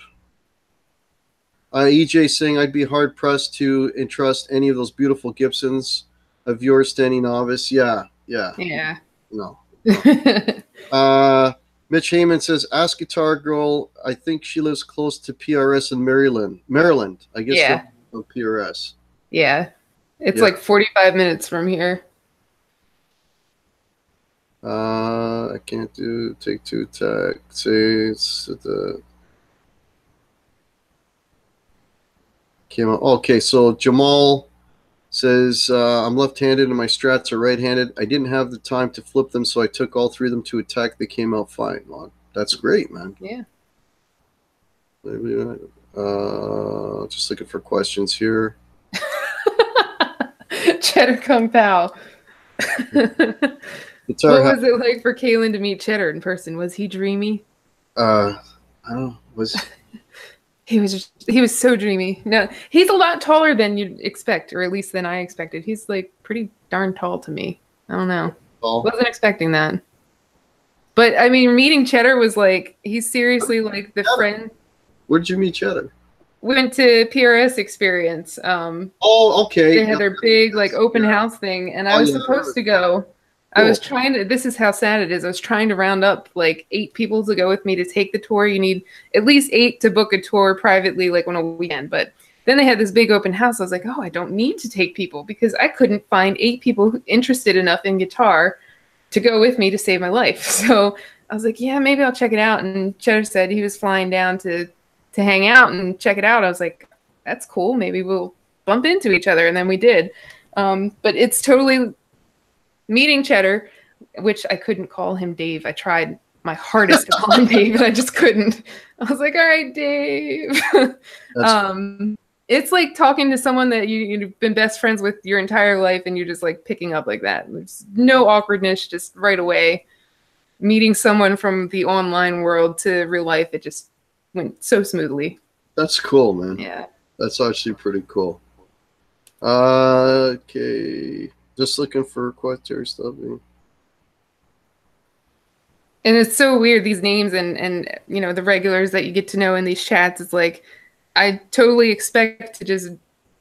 EJ saying, I'd be hard pressed to entrust any of those beautiful Gibsons of yours to any novice. Yeah. No. Mitch Heyman says, ask Guitar Girl. I think she lives close to PRS in Maryland. I guess. Yeah. PRS. Yeah. It's like 45 minutes from here. I can't take two taxis. Okay, so Jamal Says, I'm left-handed and my strats are right-handed. I didn't have the time to flip them, so I took all three of them to attack. They came out fine. Well, that's great, man. Yeah. Just looking for questions here. Cheddar Kung Pao. What was it like for Kailyn to meet Cheddar in person? Was he dreamy? I don't know. He was so dreamy. No, he's a lot taller than you'd expect, or at least than I expected. He's like pretty darn tall to me. I don't know. Tall. Wasn't expecting that. But I mean, meeting Cheddar was like, he's seriously like the friend. Where did you meet Cheddar? We went to PRS Experience. Oh, okay. They had their big like open house thing, and I was supposed to go. Cool. I was trying to, this is how sad it is. I was trying to round up like 8 people to go with me to take the tour. You need at least 8 to book a tour privately, like on a weekend. But then they had this big open house. I was like, oh, I don't need to take people because I couldn't find 8 people interested enough in guitar to go with me to save my life. So I was like, yeah, maybe I'll check it out. And Cheddar said he was flying down to hang out and check it out. I was like, that's cool. Maybe we'll bump into each other. And then we did. But it's totally meeting Cheddar, which I couldn't call him Dave. I tried my hardest to call him Dave, and I just couldn't. I was like, all right, Dave. It's like talking to someone that you've been best friends with your entire life, and you're just like picking up like that. There's no awkwardness, just right away. Meeting someone from the online world to real life, it just went so smoothly. That's cool, man. Yeah. That's actually pretty cool. Okay. Just looking for questions stuff. And it's so weird, these names and you know, the regulars that you get to know in these chats. It's like, I totally expect to just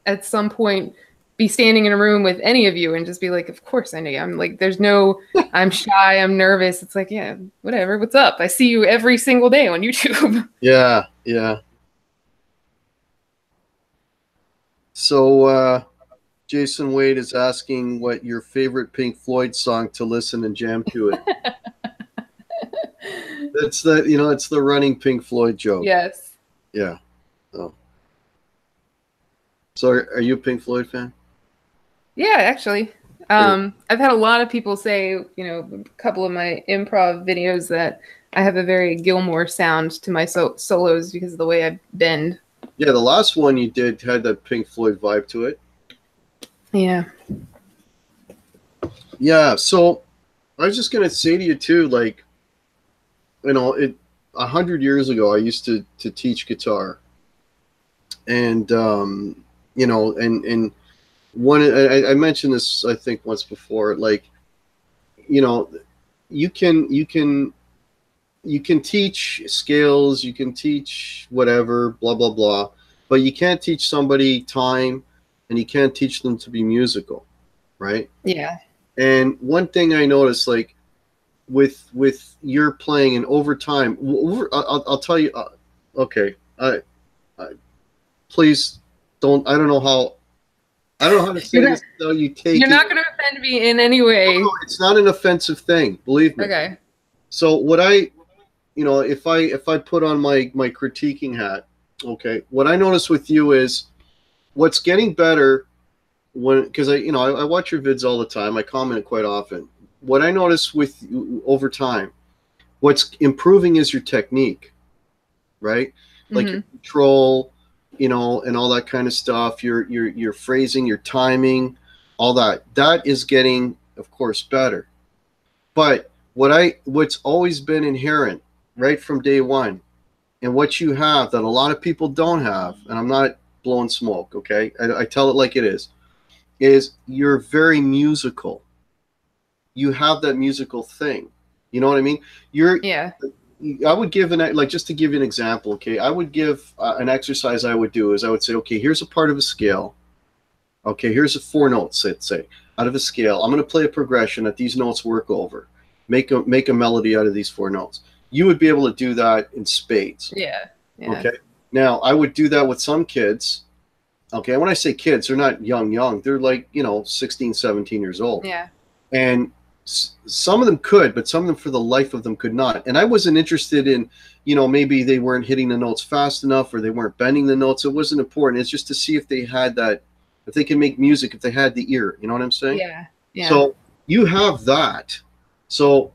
at some point be standing in a room with any of you and just be like, of course I know you. I'm like, there's no, I'm shy, I'm nervous. It's like, yeah, whatever, what's up? I see you every single day on YouTube. Yeah, yeah. So, Jason Wade is asking what your favorite Pink Floyd song to listen and jam to it. That's the, you know, it's the running Pink Floyd joke. Yes. Yeah. Oh. So are you a Pink Floyd fan? Yeah, actually. I've had a lot of people say, you know, a couple of my improv videos that I have a very Gilmore sound to my solos because of the way I bend. Yeah, the last one you did had that Pink Floyd vibe to it. Yeah. Yeah, so I was just going to say to you too, like, you know, 100 years ago, I used to teach guitar. And, you know, and one, I mentioned this, I think, once before, like, you know, you can teach scales, you can teach whatever, blah, blah, blah, but you can't teach somebody time and you can't teach them to be musical, right? Yeah. And one thing I noticed, like, with your playing and over time, I'll tell you, okay, please don't, I don't know how to say this, so you take You're not going to offend me in any way. No, it's not an offensive thing, believe me. Okay. So what you know, if I put on my critiquing hat, okay, what I notice with you is what's getting better because I watch your vids all the time. I comment quite often. What I notice with over time, what's improving is your technique, right? Like your control, you know, and all that kind of stuff. Your phrasing, your timing, all that. That is getting, of course, better. But what's always been inherent right from day one, and what you have that a lot of people don't have, and I'm not blowing smoke, okay? I tell it like it is you're very musical. You have that musical thing. You know what I mean? Yeah. I would give just to give you an example, okay? I would give an exercise I would do is I would say, okay, here's a part of a scale. Okay, here's 4 notes, let's say, out of a scale. I'm going to play a progression that these notes work over. Make a melody out of these 4 notes. You would be able to do that in spades. Yeah. Okay. Now, I would do that with some kids. Okay, when I say kids, they're not young. They're like, you know, 16, 17 years old. Yeah. And some of them could, but some of them for the life of them could not. And I wasn't interested in, you know, maybe they weren't hitting the notes fast enough or they weren't bending the notes. It wasn't important. It's just to see if they had that if they can make music, if they had the ear. You know what I'm saying? Yeah. Yeah. So you have that. So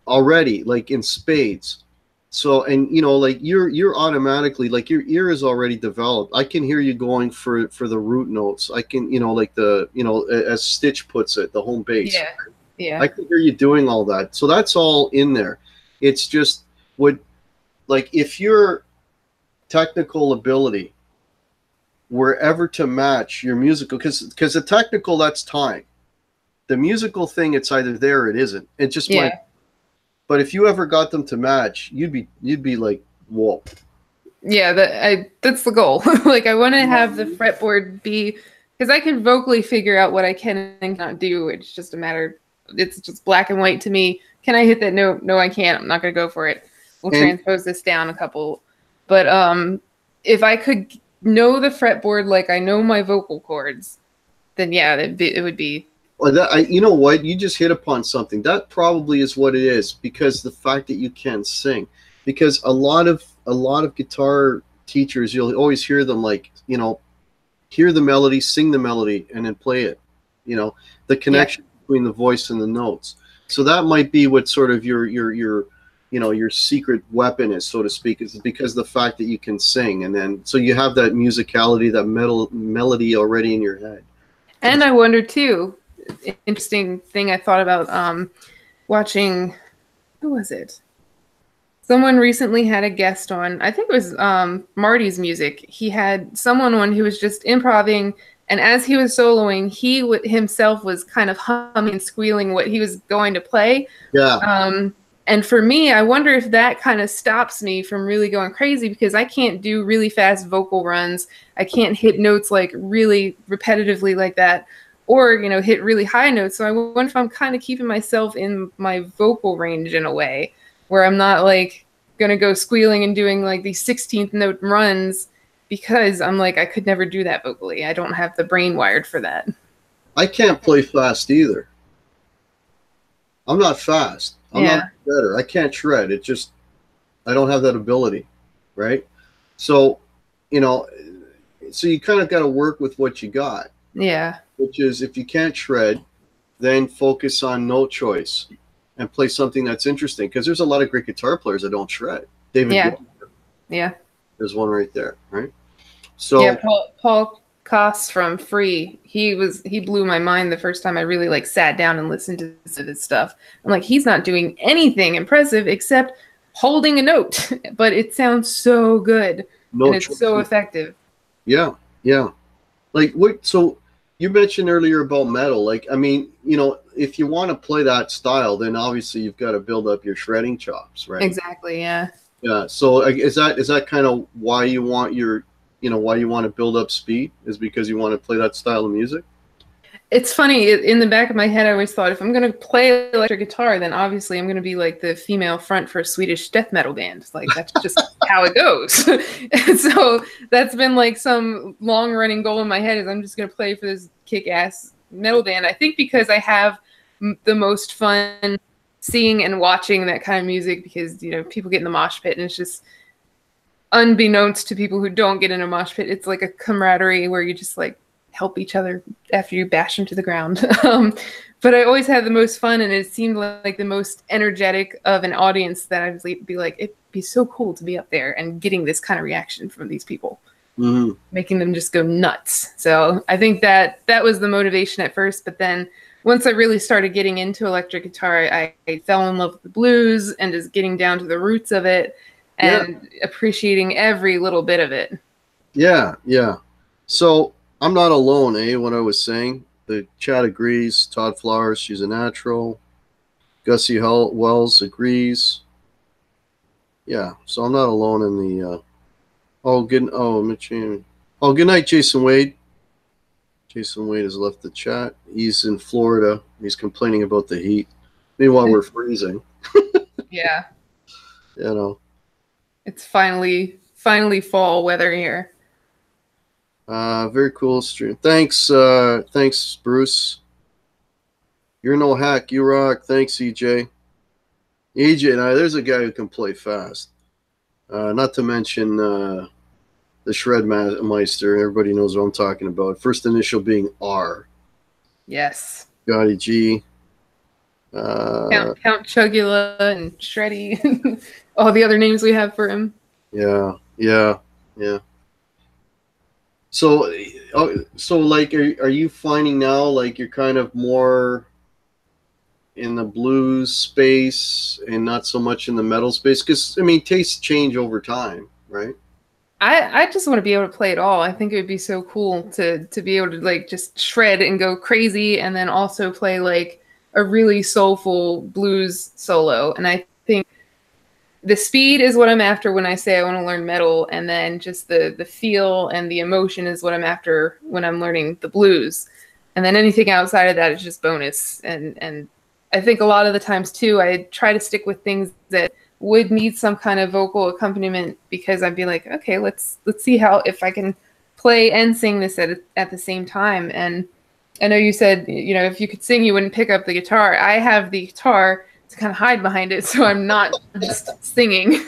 already, like in spades. So, and you know, like you're automatically, like your ear is already developed. I can hear you going for the root notes. I can, you know, like the, you know, as Stitch puts it, the home bass. Yeah. Yeah. I can hear you doing all that. So that's all in there. It's just would, like, if your technical ability were ever to match your musical, because the technical, that's time. The musical thing, it's either there or it isn't. It just might. But if you ever got them to match, you'd be like, whoa. Yeah, that's the goal. Like, I want to have the fretboard be, because I can vocally figure out what I can and cannot do. It's just a matter. It's just black and white to me. Can I hit that note? No, I can't. I'm not gonna go for it. We'll transpose this down a couple. But if I could know the fretboard like I know my vocal cords, then yeah, it would be. Well, you know what? You just hit upon something. That probably is what it is, because the fact that you can sing. Because a lot of guitar teachers, you'll always hear them, like, you know, hear the melody, sing the melody, and then play it. You know, the connection between the voice and the notes. So that might be what sort of your you know, your secret weapon is, so to speak, is because the fact that you can sing, and then so you have that musicality, that melody already in your head. And I wonder too. Interesting thing I thought about watching, who was it? Someone recently had a guest on, I think it was Marty's music. He had someone on who was just improvising, and as he was soloing, he himself was kind of humming and squealing what he was going to play. Yeah. And for me, I wonder if that kind of stops me from really going crazy, because I can't do really fast vocal runs. I can't hit notes like really repetitively like that, or, you know, hit really high notes. So I wonder if I'm kind of keeping myself in my vocal range in a way where I'm not like going to go squealing and doing like these 16th note runs, because I'm like, I could never do that vocally. I don't have the brain wired for that. I can't play fast either. I'm not fast. I'm not better. I can't shred. It just, I don't have that ability. Right. So, you know, so you kind of got to work with what you got. Yeah. Which is, if you can't shred, then focus on note choice and play something that's interesting. Because there's a lot of great guitar players that don't shred. David. Yeah. There's one right there, right? So yeah, Paul Koss from Free. He blew my mind the first time I really like sat down and listened to his stuff. I'm like, he's not doing anything impressive except holding a note, but it sounds so good and it's so effective. Yeah, yeah. Like what? So you mentioned earlier about metal. Like, I mean, you know, if you want to play that style, then obviously you've got to build up your shredding chops, right? Exactly. Yeah. Yeah. So is that kind of why you want why you want to build up speed, is because you want to play that style of music? It's funny, in the back of my head, I always thought if I'm going to play electric guitar, then obviously I'm going to be like the female front for a Swedish death metal band. Like, that's just how it goes. And so that's been like some long running goal in my head, is I'm just going to play for this kick-ass metal band. I think because I have the most fun seeing and watching that kind of music, because, you know, people get in the mosh pit and it's just, unbeknownst to people who don't get in a mosh pit, it's like a camaraderie where you just like help each other after you bash them to the ground. But I always had the most fun, and it seemed like the most energetic of an audience that I'd be like, it'd be so cool to be up there and getting this kind of reaction from these people, making them just go nuts. So I think that was the motivation at first, but then once I really started getting into electric guitar, I fell in love with the blues and just getting down to the roots of it and appreciating every little bit of it. Yeah, yeah. So I'm not alone, what I was saying. The chat agrees. Todd Flowers, she's a natural. Gussie Wells agrees. Yeah, so I'm not alone in the good night, Jason Wade. Jason Wade has left the chat. He's in Florida. He's complaining about the heat. Meanwhile, we're freezing. Yeah. You know. It's finally fall weather here. Very cool stream. Thanks, Bruce. You're no hack. You rock. Thanks, EJ. EJ and there's a guy who can play fast. Not to mention the Shred Meister. Everybody knows what I'm talking about. First initial being R. Yes. Scotty G. Count Chugula and Shreddy, all the other names we have for him. Yeah. So, like, are you finding now, like, you're kind of more in the blues space and not so much in the metal space? Because, I mean, tastes change over time, right? I just want to be able to play it all. I think it would be so cool to be able to like just shred and go crazy and then also play like a really soulful blues solo. And I think the speed is what I'm after when I say I want to learn metal, and then just the feel and the emotion is what I'm after when I'm learning the blues. And then anything outside of that is just bonus. And I think a lot of the times too, I try to stick with things that would need some kind of vocal accompaniment, because I'd be like, okay, let's see if I can play and sing this at the same time. And I know you said, you know, if you could sing, you wouldn't pick up the guitar. I have the guitar to kind of hide behind it, so I'm not just singing,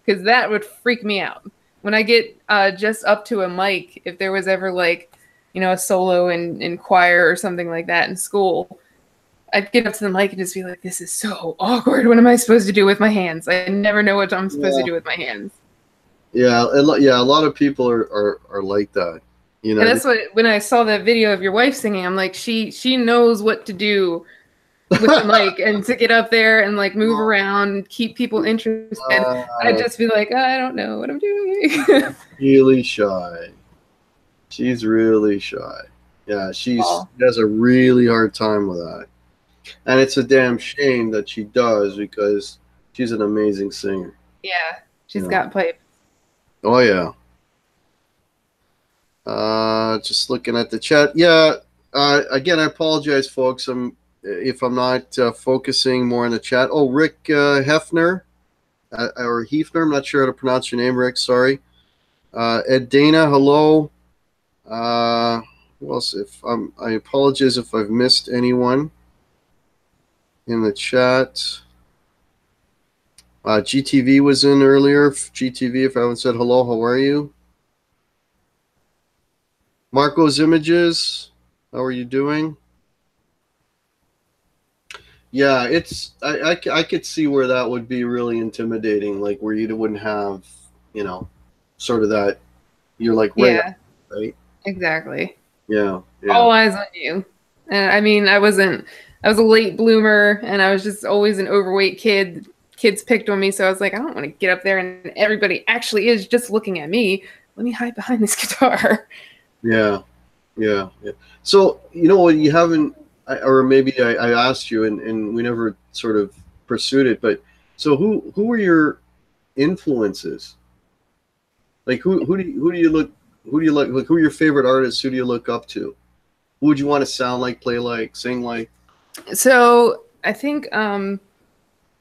because that would freak me out. When I get just up to a mic, if there was ever like, you know, a solo in choir or something like that in school, I'd get up to the mic and just be like, this is so awkward. What am I supposed to do with my hands? I never know what I'm supposed to do with my hands. Yeah, a lot of people are like that. You know, and that's what, when I saw that video of your wife singing, I'm like, she knows what to do with the mic and to get up there and like move around and keep people interested. I'd just be like, I don't know what I'm doing. Really shy. She's really shy. Yeah, she has a really hard time with that. And it's a damn shame that she does, because she's an amazing singer. Yeah, she's got pipe. Oh, yeah. Just looking at the chat. Yeah, again, I apologize, folks. If I'm not focusing more on the chat. Oh, Rick Hefner, or Hefner. I'm not sure how to pronounce your name, Rick. Sorry. Ed Dana, hello. Who else? I apologize if I've missed anyone in the chat. GTV was in earlier. GTV, if I haven't said hello, how are you? Marco's Images, how are you doing? Yeah, I could see where that would be really intimidating, like where you wouldn't have, you know, sort of that, you're like, right? Exactly. Yeah. All eyes on you. And I mean, I was a late bloomer, and I was just always an overweight kid. Kids picked on me, so I was like, I don't want to get up there and everybody actually is just looking at me. Let me hide behind this guitar. Yeah. So, you know, you haven't, or maybe I asked you and we never sort of pursued it, but so who were your influences? Like who do you like, who are your favorite artists? Who do you look up to? Who would you want to sound like, play like, sing like? So I think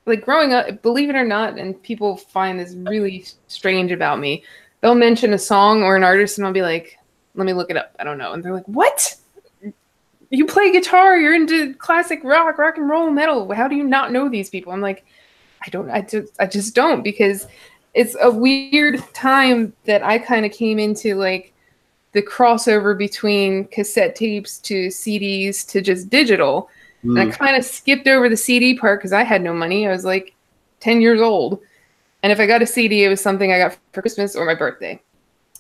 like growing up, believe it or not, and people find this really strange about me, they'll mention a song or an artist and I'll be like, let me look it up. I don't know. And they're like, what? You play guitar, you're into classic rock and roll, metal. How do you not know these people? I'm like, I just don't, because it's a weird time that I kind of came into, like the crossover between cassette tapes to CDs to just digital. And I kind of skipped over the CD part because I had no money. I was like 10 years old. And if I got a CD, it was something I got for Christmas or my birthday.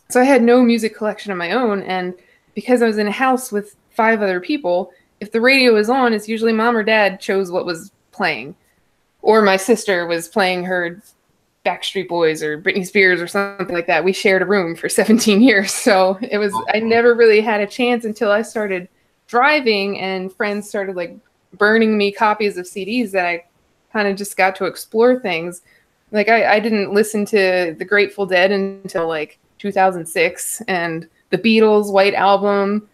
So I had no music collection of my own. And because I was in a house with 5 other people, if the radio was on, it's usually mom or dad chose what was playing. Or my sister was playing her Backstreet Boys or Britney Spears or something like that. We shared a room for 17 years. So it was, I never really had a chance until I started driving and friends started like burning me copies of CDs that I kind of just got to explore things. Like I didn't listen to the Grateful Dead until like 2006, and the Beatles' White Album.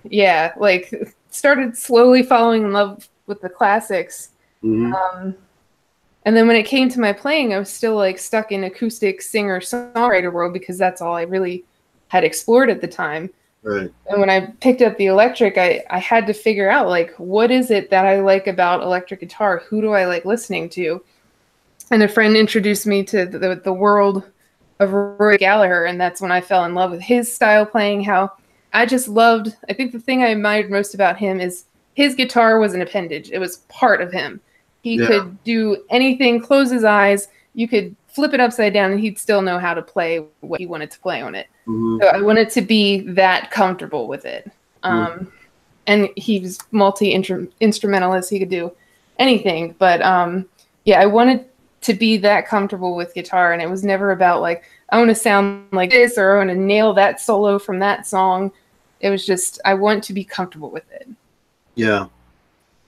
Yeah, like started slowly falling in love with the classics. And then when it came to my playing, I was still like stuck in acoustic singer-songwriter world because that's all I really had explored at the time. Right. And when I picked up the electric, I had to figure out like, what is it that I like about electric guitar? Who do I like listening to? And a friend introduced me to the world of Roy Gallagher, and that's when I fell in love with his style playing. How I just loved. I think the thing I admired most about him is his guitar was an appendage. It was part of him. He could do anything. Close his eyes. You could flip it upside down, and he'd still know how to play what he wanted to play on it. So I wanted to be that comfortable with it. And he's multi-instrumentalist. He could do anything. But yeah, I wanted to be that comfortable with guitar. And it was never about like, I want to sound like this or I want to nail that solo from that song. It was just, I want to be comfortable with it. Yeah.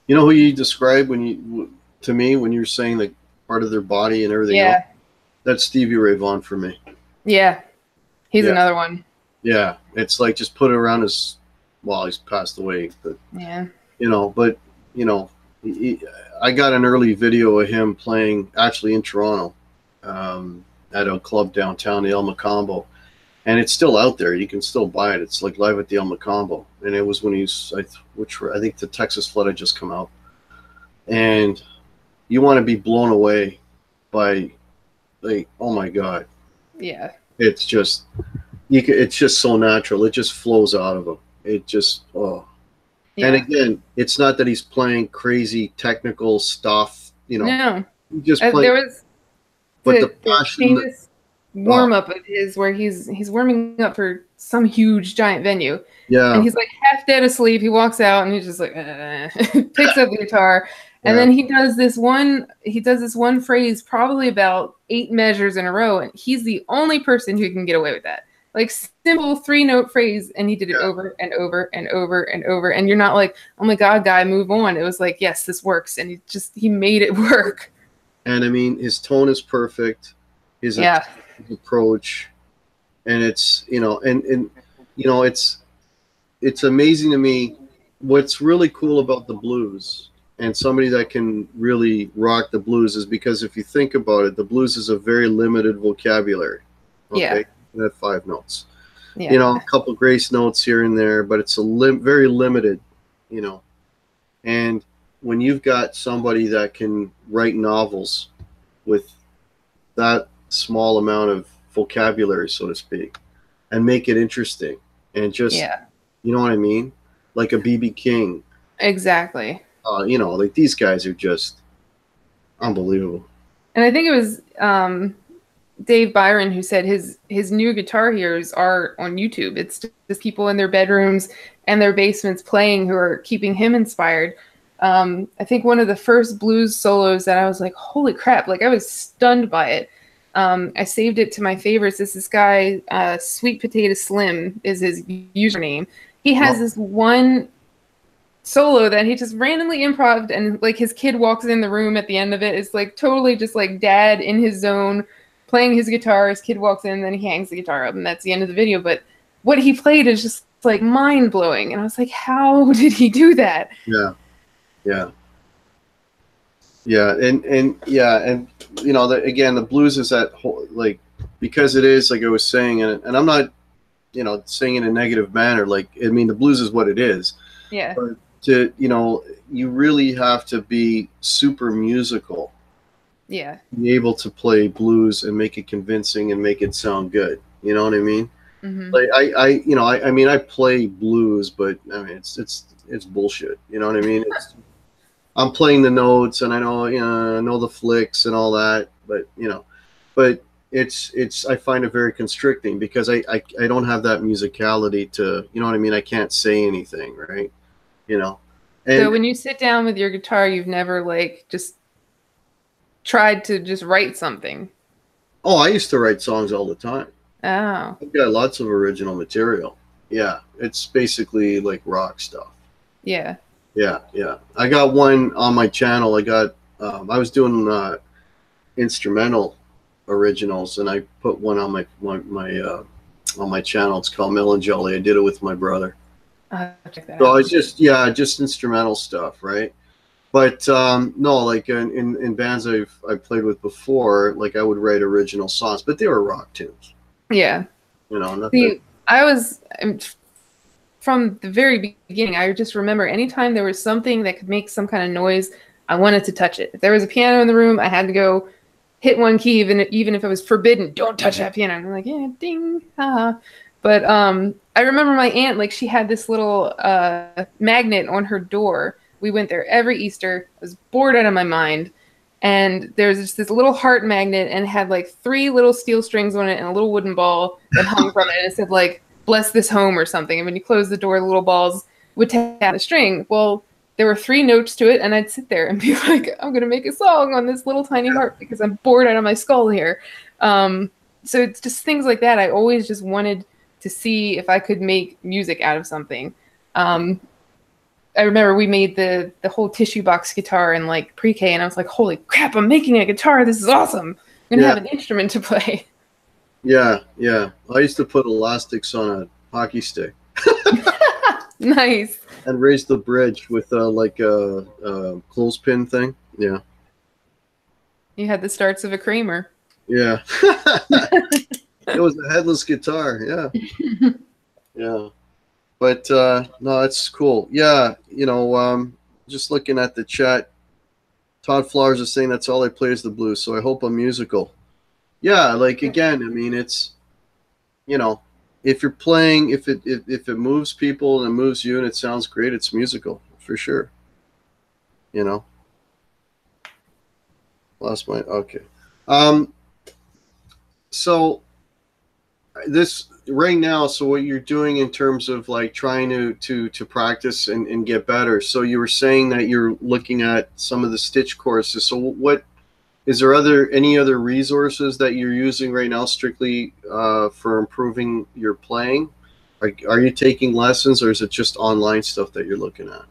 You know who you described to me when you're saying like part of their body and everything else? That's Stevie Ray Vaughan for me. Yeah. He's another one. Yeah. It's like just put it around his, well, he's passed away, but you know, I got an early video of him playing actually in Toronto at a club downtown, the El Macombo, and it's still out there. You can still buy it. It's like live at the El Macombo, and it was when he's, I think the Texas Flood had just come out, and you want to be blown away by, like, oh my God, it's just it's just so natural. It just flows out of him. It just, and again, it's not that he's playing crazy technical stuff, you know. No, he just playing, there was the passion, famous warm up of his where he's warming up for some huge giant venue. Yeah, and he's like half dead asleep. He walks out and he's just like picks up the guitar, and then he does this one phrase probably about 8 measures in a row, and he's the only person who can get away with that. Like simple 3-note phrase, and he did it over and over and over and over. And you're not like, oh my God, guy, move on. It was like, yes, this works, and he made it work. And I mean, his tone is perfect. His approach, and it's it's amazing to me. What's really cool about the blues and somebody that can really rock the blues is because if you think about it, the blues is a very limited vocabulary. Okay? At 5 notes, you know, a couple grace notes here and there, but it's very limited, you know. And when you've got somebody that can write novels with that small amount of vocabulary, so to speak, and make it interesting and just, you know what I mean? Like a B.B. King. Exactly. You know, like these guys are just unbelievable. And I think it was Dave Byron who said his new Guitar Heroes are on YouTube. It's just people in their bedrooms and their basements playing who are keeping him inspired. I think one of the first blues solos that I was like, holy crap, like I was stunned by it. I saved it to my favorites. This guy, Sweet Potato Slim is his username. He has this one solo that he just randomly improv'd, and like his kid walks in the room at the end of it. It's like totally just like dad in his zone, playing his guitar. His kid walks in, then he hangs the guitar up, and that's the end of the video. But what he played is just like mind blowing, and I was like, how did he do that? And you know, again, the blues is that whole, like, because it is, like I was saying, and I'm not, you know, saying in a negative manner. Like, I mean, the blues is what it is. But to, you know, you really have to be super musical. Be able to play blues and make it convincing and make it sound good. You know what I mean? Like I mean, I play blues, but I mean, it's bullshit. You know what I mean? I'm playing the notes, and I know, you know, I know the flicks and all that, but you know, it's I find it very constricting because I don't have that musicality to, you know what I mean? I can't say anything, right? You know. And so when you sit down with your guitar, you've never like just tried to just write something? Oh, I used to write songs all the time. Oh. I've got lots of original material. Yeah, it's basically like rock stuff. Yeah. I got one on my channel. I got I was doing instrumental originals, and I put one on my channel. It's called Melancholy. I did it with my brother. Check that so out. it's just instrumental stuff, right? But no, like in bands I've played with before, like I would write original songs, but they were rock tunes. Yeah. You know. I was from the very beginning. I just remember anytime there was something that could make some kind of noise, I wanted to touch it. If there was a piano in the room, I had to go hit one key, even if it was forbidden, don't touch that piano. And I'm like, yeah, ding, haha. But I remember my aunt, like, she had this little magnet on her door. We went there every Easter. I was bored out of my mind. And there was just this little heart magnet and had like 3 little steel strings on it and a little wooden ball that hung from it. And it said like, bless this home or something. And when you close the door, the little balls would tap the string. Well, there were 3 notes to it, and I'd sit there and be like, I'm going to make a song on this little tiny heart because I'm bored out of my skull here. So it's just things like that. I always just wanted to see if I could make music out of something. I remember we made the whole tissue box guitar in like pre-K, and I was like, holy crap, I'm making a guitar. This is awesome. I'm going to have an instrument to play. Yeah, yeah. I used to put elastics on a hockey stick. Nice. And raise the bridge with like a clothespin thing. Yeah. You had the starts of a Kramer. Yeah. It was a headless guitar. Yeah. Yeah. But no, it's cool. Yeah, you know, just looking at the chat, Todd Flowers is saying that's all I play is the blues, so I hope I'm musical. Yeah, like again, I mean, it's, you know, if you're playing, if it moves people and it moves you and it sounds great, it's musical for sure. You know. Lost my okay. So this right now, so what you're doing in terms of like trying to practice and get better. So you were saying that you're looking at some of the stitch courses. So what is there any other resources that you're using right now strictly for improving your playing? Are you taking lessons, or is it just online stuff that you're looking at?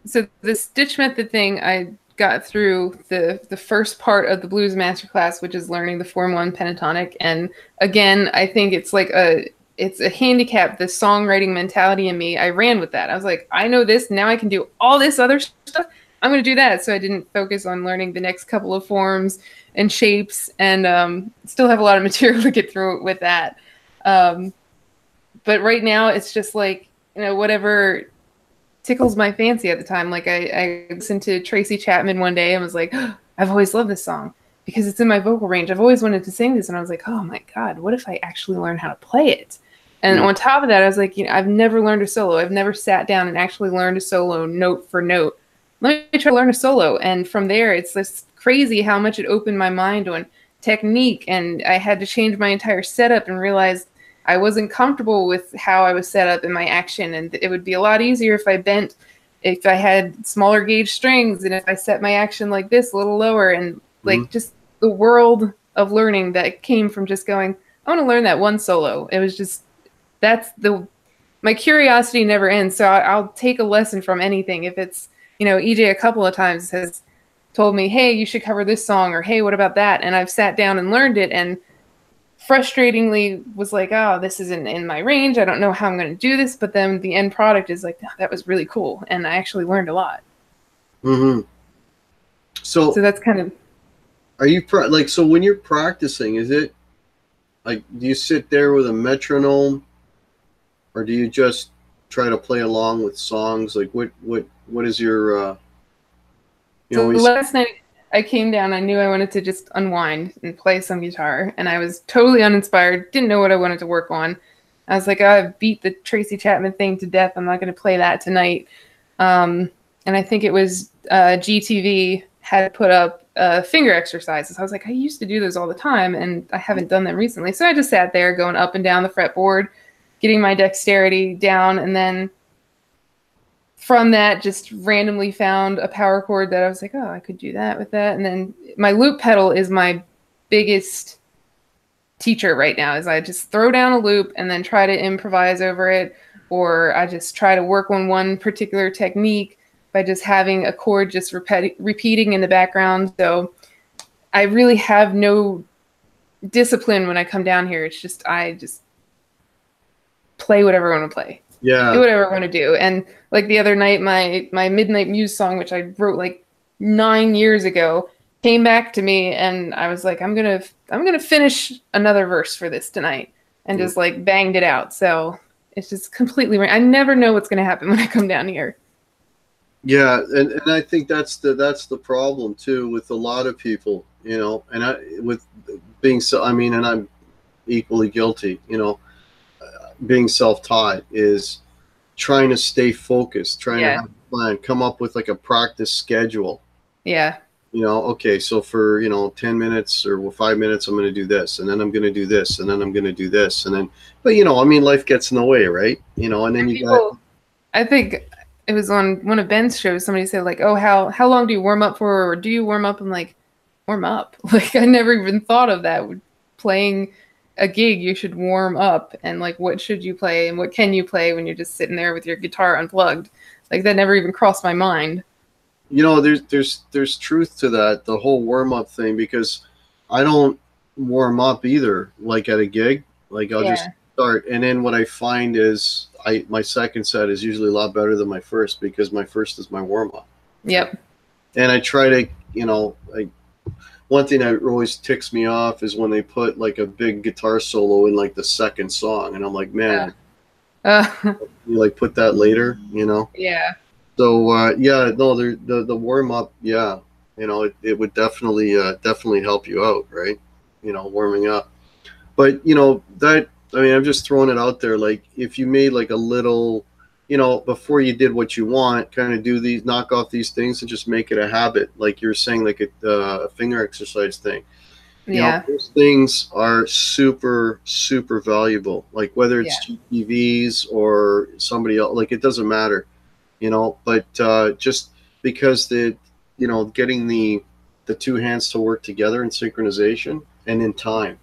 So the stitch method thing, I got through the first part of the blues masterclass, which is learning the Form 1 pentatonic. And again, I think it's like it's a handicap, the songwriting mentality in me. I ran with that. I was like, I know this, now I can do all this other stuff. I'm going to do that. So I didn't focus on learning the next couple of forms and shapes, and still have a lot of material to get through with that. But right now it's just like, you know, whatever tickles my fancy at the time. Like I listened to Tracy Chapman one day and was like, oh, I've always loved this song because it's in my vocal range. I've always wanted to sing this. And I was like, oh my God, what if I actually learn how to play it? And on top of that, I was like, you know, I've never learned a solo. I've never sat down and actually learned a solo note for note. Let me try to learn a solo. And from there, it's just crazy how much it opened my mind on technique. And I had to change my entire setup and realize I wasn't comfortable with how I was set up in my action, and it would be a lot easier if I had smaller gauge strings, and if I set my action like this, a little lower, and like just the world of learning that came from just going, I want to learn that one solo. It was just, my curiosity never ends. So I'll take a lesson from anything. If it's, you know, EJ a couple of times has told me, hey, you should cover this song, or hey, what about that? And I've sat down and learned it, and frustratingly was like, oh, this isn't in my range. I don't know how I'm going to do this. But then the end product is like, oh, that was really cool. And I actually learned a lot. Mm-hmm. So that's kind of. Are you so when you're practicing, is it like, do you sit there with a metronome, or do you just try to play along with songs? Like what is your, last night I came down, I knew I wanted to just unwind and play some guitar, and I was totally uninspired, didn't know what I wanted to work on. I was like, oh, I've beat the Tracy Chapman thing to death. I'm not going to play that tonight. And I think it was GTV had put up finger exercises. I was like, I used to do those all the time, and I haven't done them recently. So I just sat there going up and down the fretboard, getting my dexterity down, and then from that, just randomly found a power chord that I was like, oh, I could do that with that. And then my loop pedal is my biggest teacher right now, is I just throw down a loop and then try to improvise over it, or I just try to work on one particular technique by just having a chord just repeating in the background. So I really have no discipline when I come down here. It's just, I just play whatever I want to play. Yeah. Do whatever I want to do. And like the other night, my Midnight Muse song, which I wrote like 9 years ago, came back to me, and I was like, I'm gonna finish another verse for this tonight, and just like banged it out. So it's just completely, I never know what's gonna happen when I come down here. Yeah, and I think that's the problem too with a lot of people. you know, and with being so, I mean, and I'm equally guilty, you know, being self-taught is trying to stay focused, trying to have a plan, come up with like a practice schedule. Yeah. You know, okay, so for, you know, 10 minutes or 5 minutes, I'm going to do this, and then I'm going to do this, and then I'm going to do this, and then, but, you know, I mean, life gets in the way, right? You know, and then I think it was on one of Ben's shows, somebody said, like, oh, how long do you warm up for, or do you warm up? I'm like, warm up? Like, I never even thought of that. Playing a gig, you should warm up, and, like, what should you play, and what can you play when you're just sitting there with your guitar unplugged? Like, that never even crossed my mind. You know, there's truth to that, the whole warm-up thing, because I don't warm up either, like at a gig. Like, I'll just start, and then what I find is my second set is usually a lot better than my first, because my first is my warm-up. Yep. And I try to, you know, one thing that always ticks me off is when they put like a big guitar solo in like the second song, and I'm like, man, you like put that later, you know? Yeah. So yeah, no, the warm up, yeah, you know, it would definitely help you out, right? You know, warming up. But you know, that, I mean, I'm just throwing it out there. Like, if you made like a little, you know, before you did what you want, kind of do these, knock off these things, and just make it a habit. Like you were saying, like a finger exercise thing. You know, those things are super, super valuable. Like whether it's GTVs or somebody else, like it doesn't matter. You know, but just because you know, getting the two hands to work together in synchronization and in time.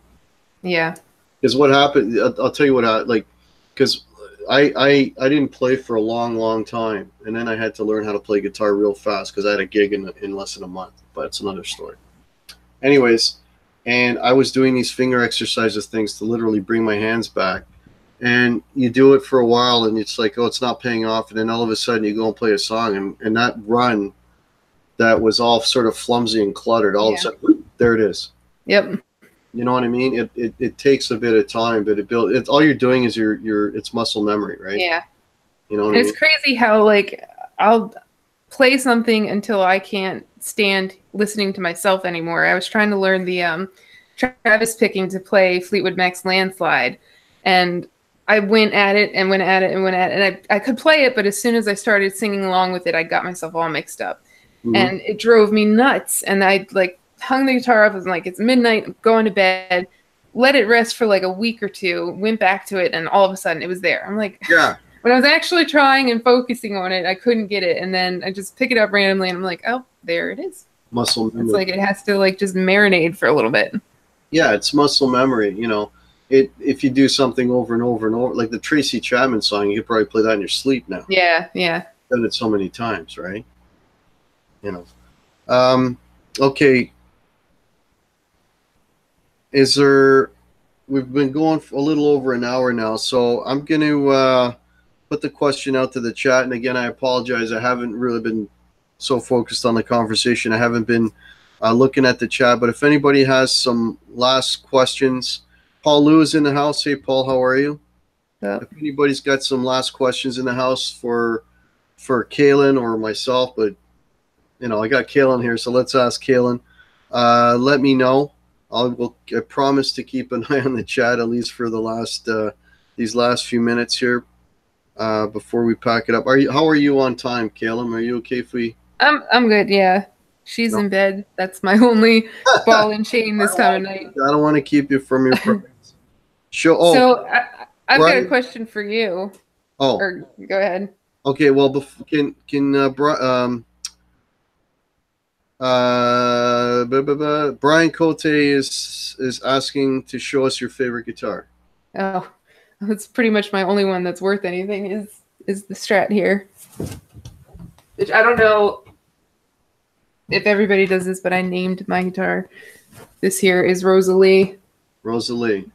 Yeah. Because what happened, I'll tell you what, like, because I didn't play for a long time, and then I had to learn how to play guitar real fast because I had a gig in less than a month. But it's another story. Anyways, and I was doing these finger exercises things to literally bring my hands back. And you do it for a while, and it's like, oh, it's not paying off. And then all of a sudden you go and play a song, and that run that was all sort of flimsy and cluttered, all of a sudden, whoop, there it is. Yep. You know what I mean? It takes a bit of time, but all you're doing is it's muscle memory, right? Yeah. You know what I mean? Crazy how, like, I'll play something until I can't stand listening to myself anymore. I was trying to learn the Travis picking to play Fleetwood Mac's Landslide, and I went at it and went at it and went at it, and I could play it, but as soon as I started singing along with it, I got myself all mixed up. And it drove me nuts. And I like hung the guitar up, and like, it's midnight, I'm going to bed, let it rest for like a week or two, went back to it, and all of a sudden it was there. I'm like, when I was actually trying and focusing on it, I couldn't get it. And then I just pick it up randomly, and I'm like, oh, there it is. Muscle memory. It's like it has to like just marinate for a little bit. Yeah, it's muscle memory, you know. If you do something over and over and over, like the Tracy Chapman song, you could probably play that in your sleep now. Yeah, yeah. Done it so many times, right? You know. Okay. We've been going for a little over an hour now, so I'm going to put the question out to the chat. And again, I apologize. I haven't really been so focused on the conversation. I haven't been looking at the chat, but if anybody has some last questions, Paul Lou is in the house. Hey, Paul, how are you? Yeah. If anybody's got some last questions in the house for Kailyn or myself, but, you know, I got Kailyn here, so let's ask Kailyn. Let me know. I promise to keep an eye on the chat, at least for the last these last few minutes here before we pack it up. How are you on time, Kailyn? Are you okay if we? I'm good. Yeah. She's in bed. That's my only ball and chain this time of night. I don't want to keep you from your friends. So I've got a question for you. Oh. Or go ahead. Okay. Well, can Brian Cote is asking to show us your favorite guitar. Oh, that's pretty much my only one that's worth anything is the Strat here. Which I don't know if everybody does this, but I named my guitar. This here is Rosalie. Rosalie.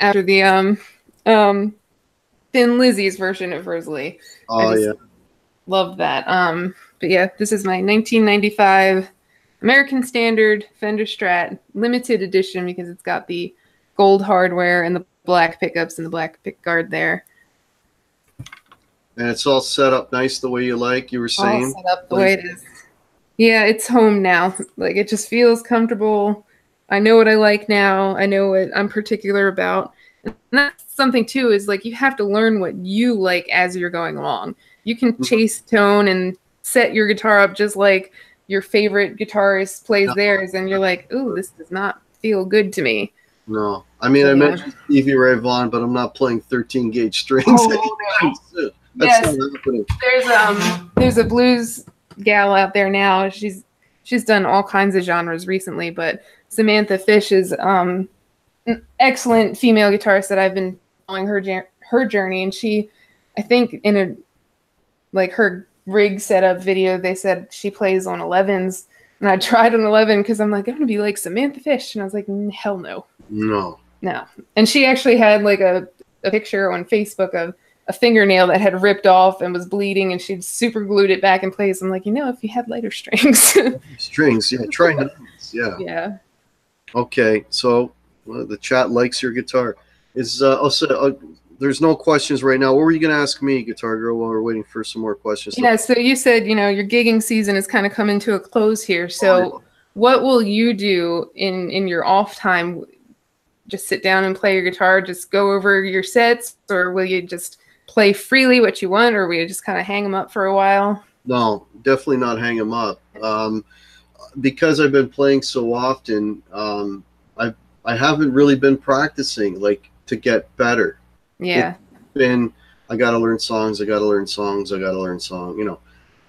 After the Thin Lizzy's version of Rosalie. Oh yeah. Love that. But yeah, this is my 1995 American Standard Fender Strat limited edition because it's got the gold hardware and the black pickups and the black pickguard there. And it's all set up nice the way you like. You were saying. All set up the way it is. Yeah, it's home now. Like, it just feels comfortable. I know what I like now. I know what I'm particular about. And that's something too, is like you have to learn what you like as you're going along. You can chase tone and set your guitar up just like your favorite guitarist plays theirs, and you're like, ooh, this does not feel good to me. No. I mean, I mentioned Stevie Ray Vaughan, but I'm not playing 13 gauge strings. Oh, no. That's not happening. There's a blues gal out there now. She's done all kinds of genres recently, but Samantha Fish is an excellent female guitarist that I've been following her journey, and she, I think in a like her rig setup video, they said she plays on 11s, and I tried an 11 because I'm like, I'm gonna be like Samantha Fish, and I was like, hell no. No. And she actually had like a picture on Facebook of a fingernail that had ripped off and was bleeding, and she'd super glued it back in place. I'm like, if you had lighter strings. Strings, yeah. Try nuts, yeah. Yeah. Okay, so the chat likes your guitar. There's no questions right now. What were you going to ask me, Guitar Girl, while we're waiting for some more questions? Yeah, so you said, your gigging season is kind of coming to a close here. So what will you do in your off time? Just sit down and play your guitar, just go over your sets, or will you just play freely what you want, or will you just kind of hang them up for a while? No, definitely not hang them up. Because I've been playing so often, I haven't really been practicing like to get better. Yeah. It's been, I got to learn songs. I got to learn songs.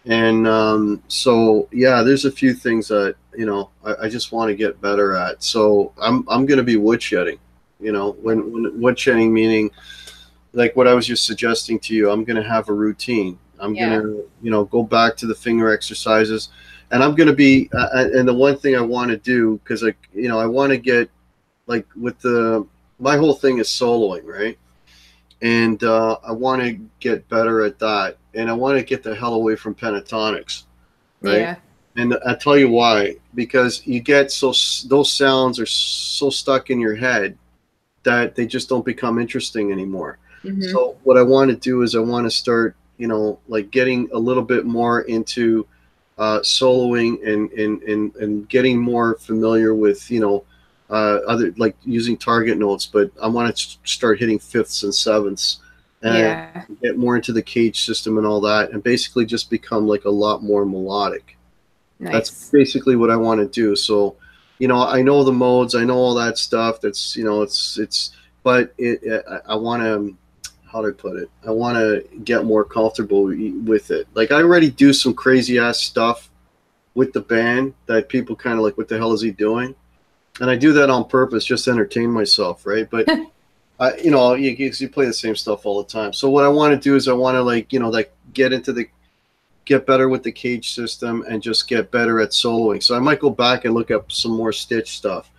And so yeah, there's a few things that I just want to get better at. So I'm going to be woodshedding. When woodshedding meaning like what I was just suggesting to you, I'm going to have a routine. I'm going to go back to the finger exercises, and I'm going to be and the one thing I want to do, because I want to get like with my whole thing is soloing, right? And I want to get better at that, and I want to get the hell away from pentatonics, right? Yeah. And I tell you why, because you get those sounds are so stuck in your head that they just don't become interesting anymore. Mm-hmm. So what I want to do is I want to start, like getting a little bit more into soloing and getting more familiar with, other, like using target notes, but I want to start hitting fifths and sevenths and get more into the cage system and all that, and basically just become like a lot more melodic. Nice. That's basically what I want to do. So, I know the modes, I know all that stuff. That's, but I want to, how do I put it? I want to get more comfortable with it. Like I already do some crazy ass stuff with the band that people kind of like, what the hell is he doing? And I do that on purpose, just to entertain myself, right? But you play the same stuff all the time. So what I want to do is I want to get better with the cage system and just get better at soloing. So I might go back and look up some more Stitch stuff,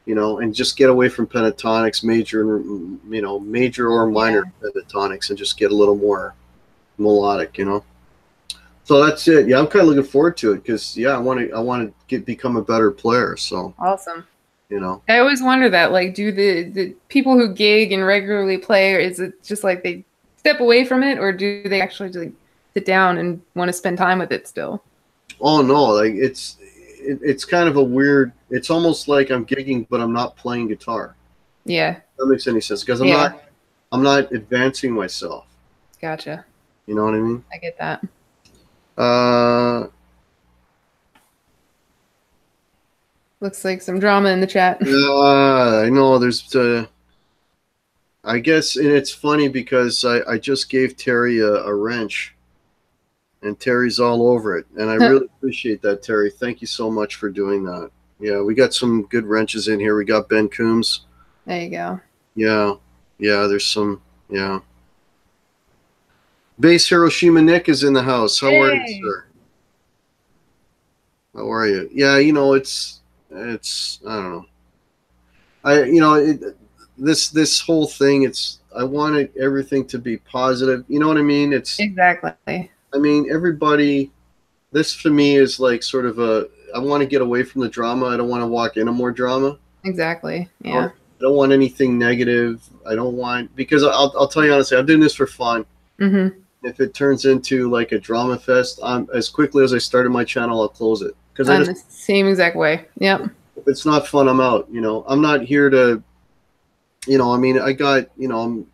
and just get away from pentatonics, major or minor pentatonics, and just get a little more melodic, So that's it. Yeah, I'm kind of looking forward to it because I want to become a better player. So awesome. I always wonder that, like, do the people who gig and regularly play, or is it just like they step away from it, or do they actually like sit down and want to spend time with it still? Oh no, like it's kind of a weird. It's almost like I'm gigging, but I'm not playing guitar. Yeah, if that makes any sense, because I'm not advancing myself. Gotcha. You know what I mean? I get that. Looks like some drama in the chat. I know there's. I guess, and it's funny because I just gave Terry a wrench, and Terry's all over it, and I really appreciate that, Terry. Thank you so much for doing that. Yeah, we got some good wrenches in here. We got Ben Coombs. There you go. Yeah, there's some. Yeah. Bass Hiroshima Nick is in the house. How are you, sir? How are you? Yeah, it's I don't know. This whole thing, I wanted everything to be positive. You know what I mean? It's exactly. I mean, everybody. This for me is like sort of I want to get away from the drama. I don't want to walk into more drama. Exactly. Yeah. I don't want anything negative. I don't want, because I'll tell you honestly, I'm doing this for fun. Mm-hmm. If it turns into like a drama fest, as quickly as I started my channel, I'll close it. because I'm the same exact way. Yep. If it's not fun, I'm out. You know, I'm not here to, you know, I mean, I got, you know,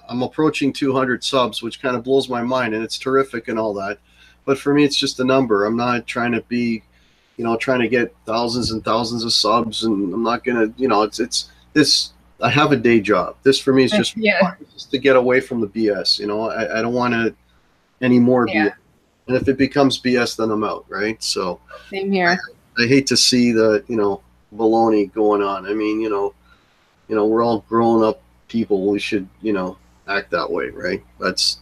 I'm approaching 200 subs, which kind of blows my mind, and it's terrific and all that. But for me, it's just a number. I'm not trying to be, you know, trying to get thousands and thousands of subs, and I'm not gonna, you know, it's this. I have a day job. This for me is just, just to get away from the BS. You know, I don't want to any more BS. And if it becomes BS, then I'm out, right? So same here. I hate to see the, you know, baloney going on. I mean, you know, we're all grown up people. We should, you know, act that way, right? That's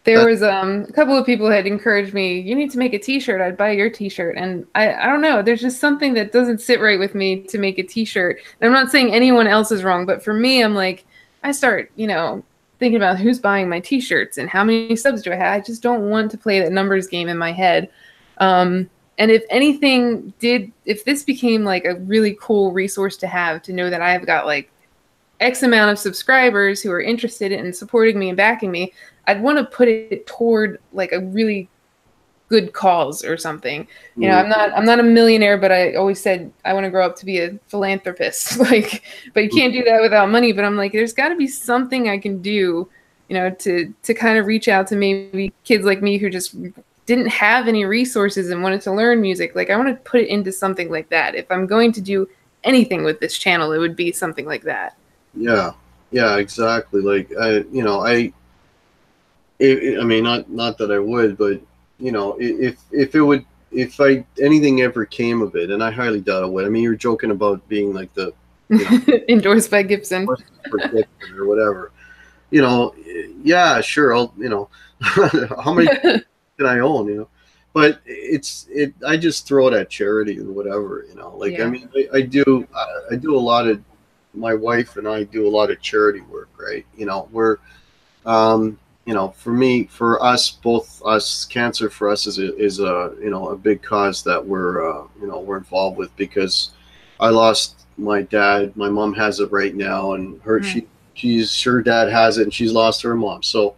There was a couple of people had encouraged me, you need to make a t-shirt. I'd buy your t-shirt. And I don't know, there's just something that doesn't sit right with me to make a t-shirt. And I'm not saying anyone else is wrong, but for me, I'm like, I start, you know, thinking about who's buying my t-shirts and how many subs do I have. I just don't want to play that numbers game in my head. And if anything if this became like a really cool resource to have, to know that I've got like X amount of subscribers who are interested in supporting me and backing me, I'd want to put it toward like a really good cause or something. You know, I'm not a millionaire, but I always said I want to grow up to be a philanthropist. Like, but you can't do that without money. But I'm like, there's got to be something I can do, you know, to kind of reach out to maybe kids like me who just didn't have any resources and wanted to learn music. Like, I want to put it into something like that. If I'm going to do anything with this channel, it would be something like that. Yeah, exactly. Like, I mean, not that I would, but you know, if anything ever came of it, and I highly doubt it would. I mean, you're joking about being like the, you know, endorsed by Gibson or whatever. You know, yeah, sure. I'll, you know, how many can I own? You know, but I just throw it at charity or whatever. You know, like I mean, I do a lot of. My wife and I do a lot of charity work, right? You know, we're, you know, for us, both us, cancer for us is a you know, a big cause that we're, you know, we're involved with, because I lost my dad. My mom has it right now, and her her dad has it, and she's lost her mom. So,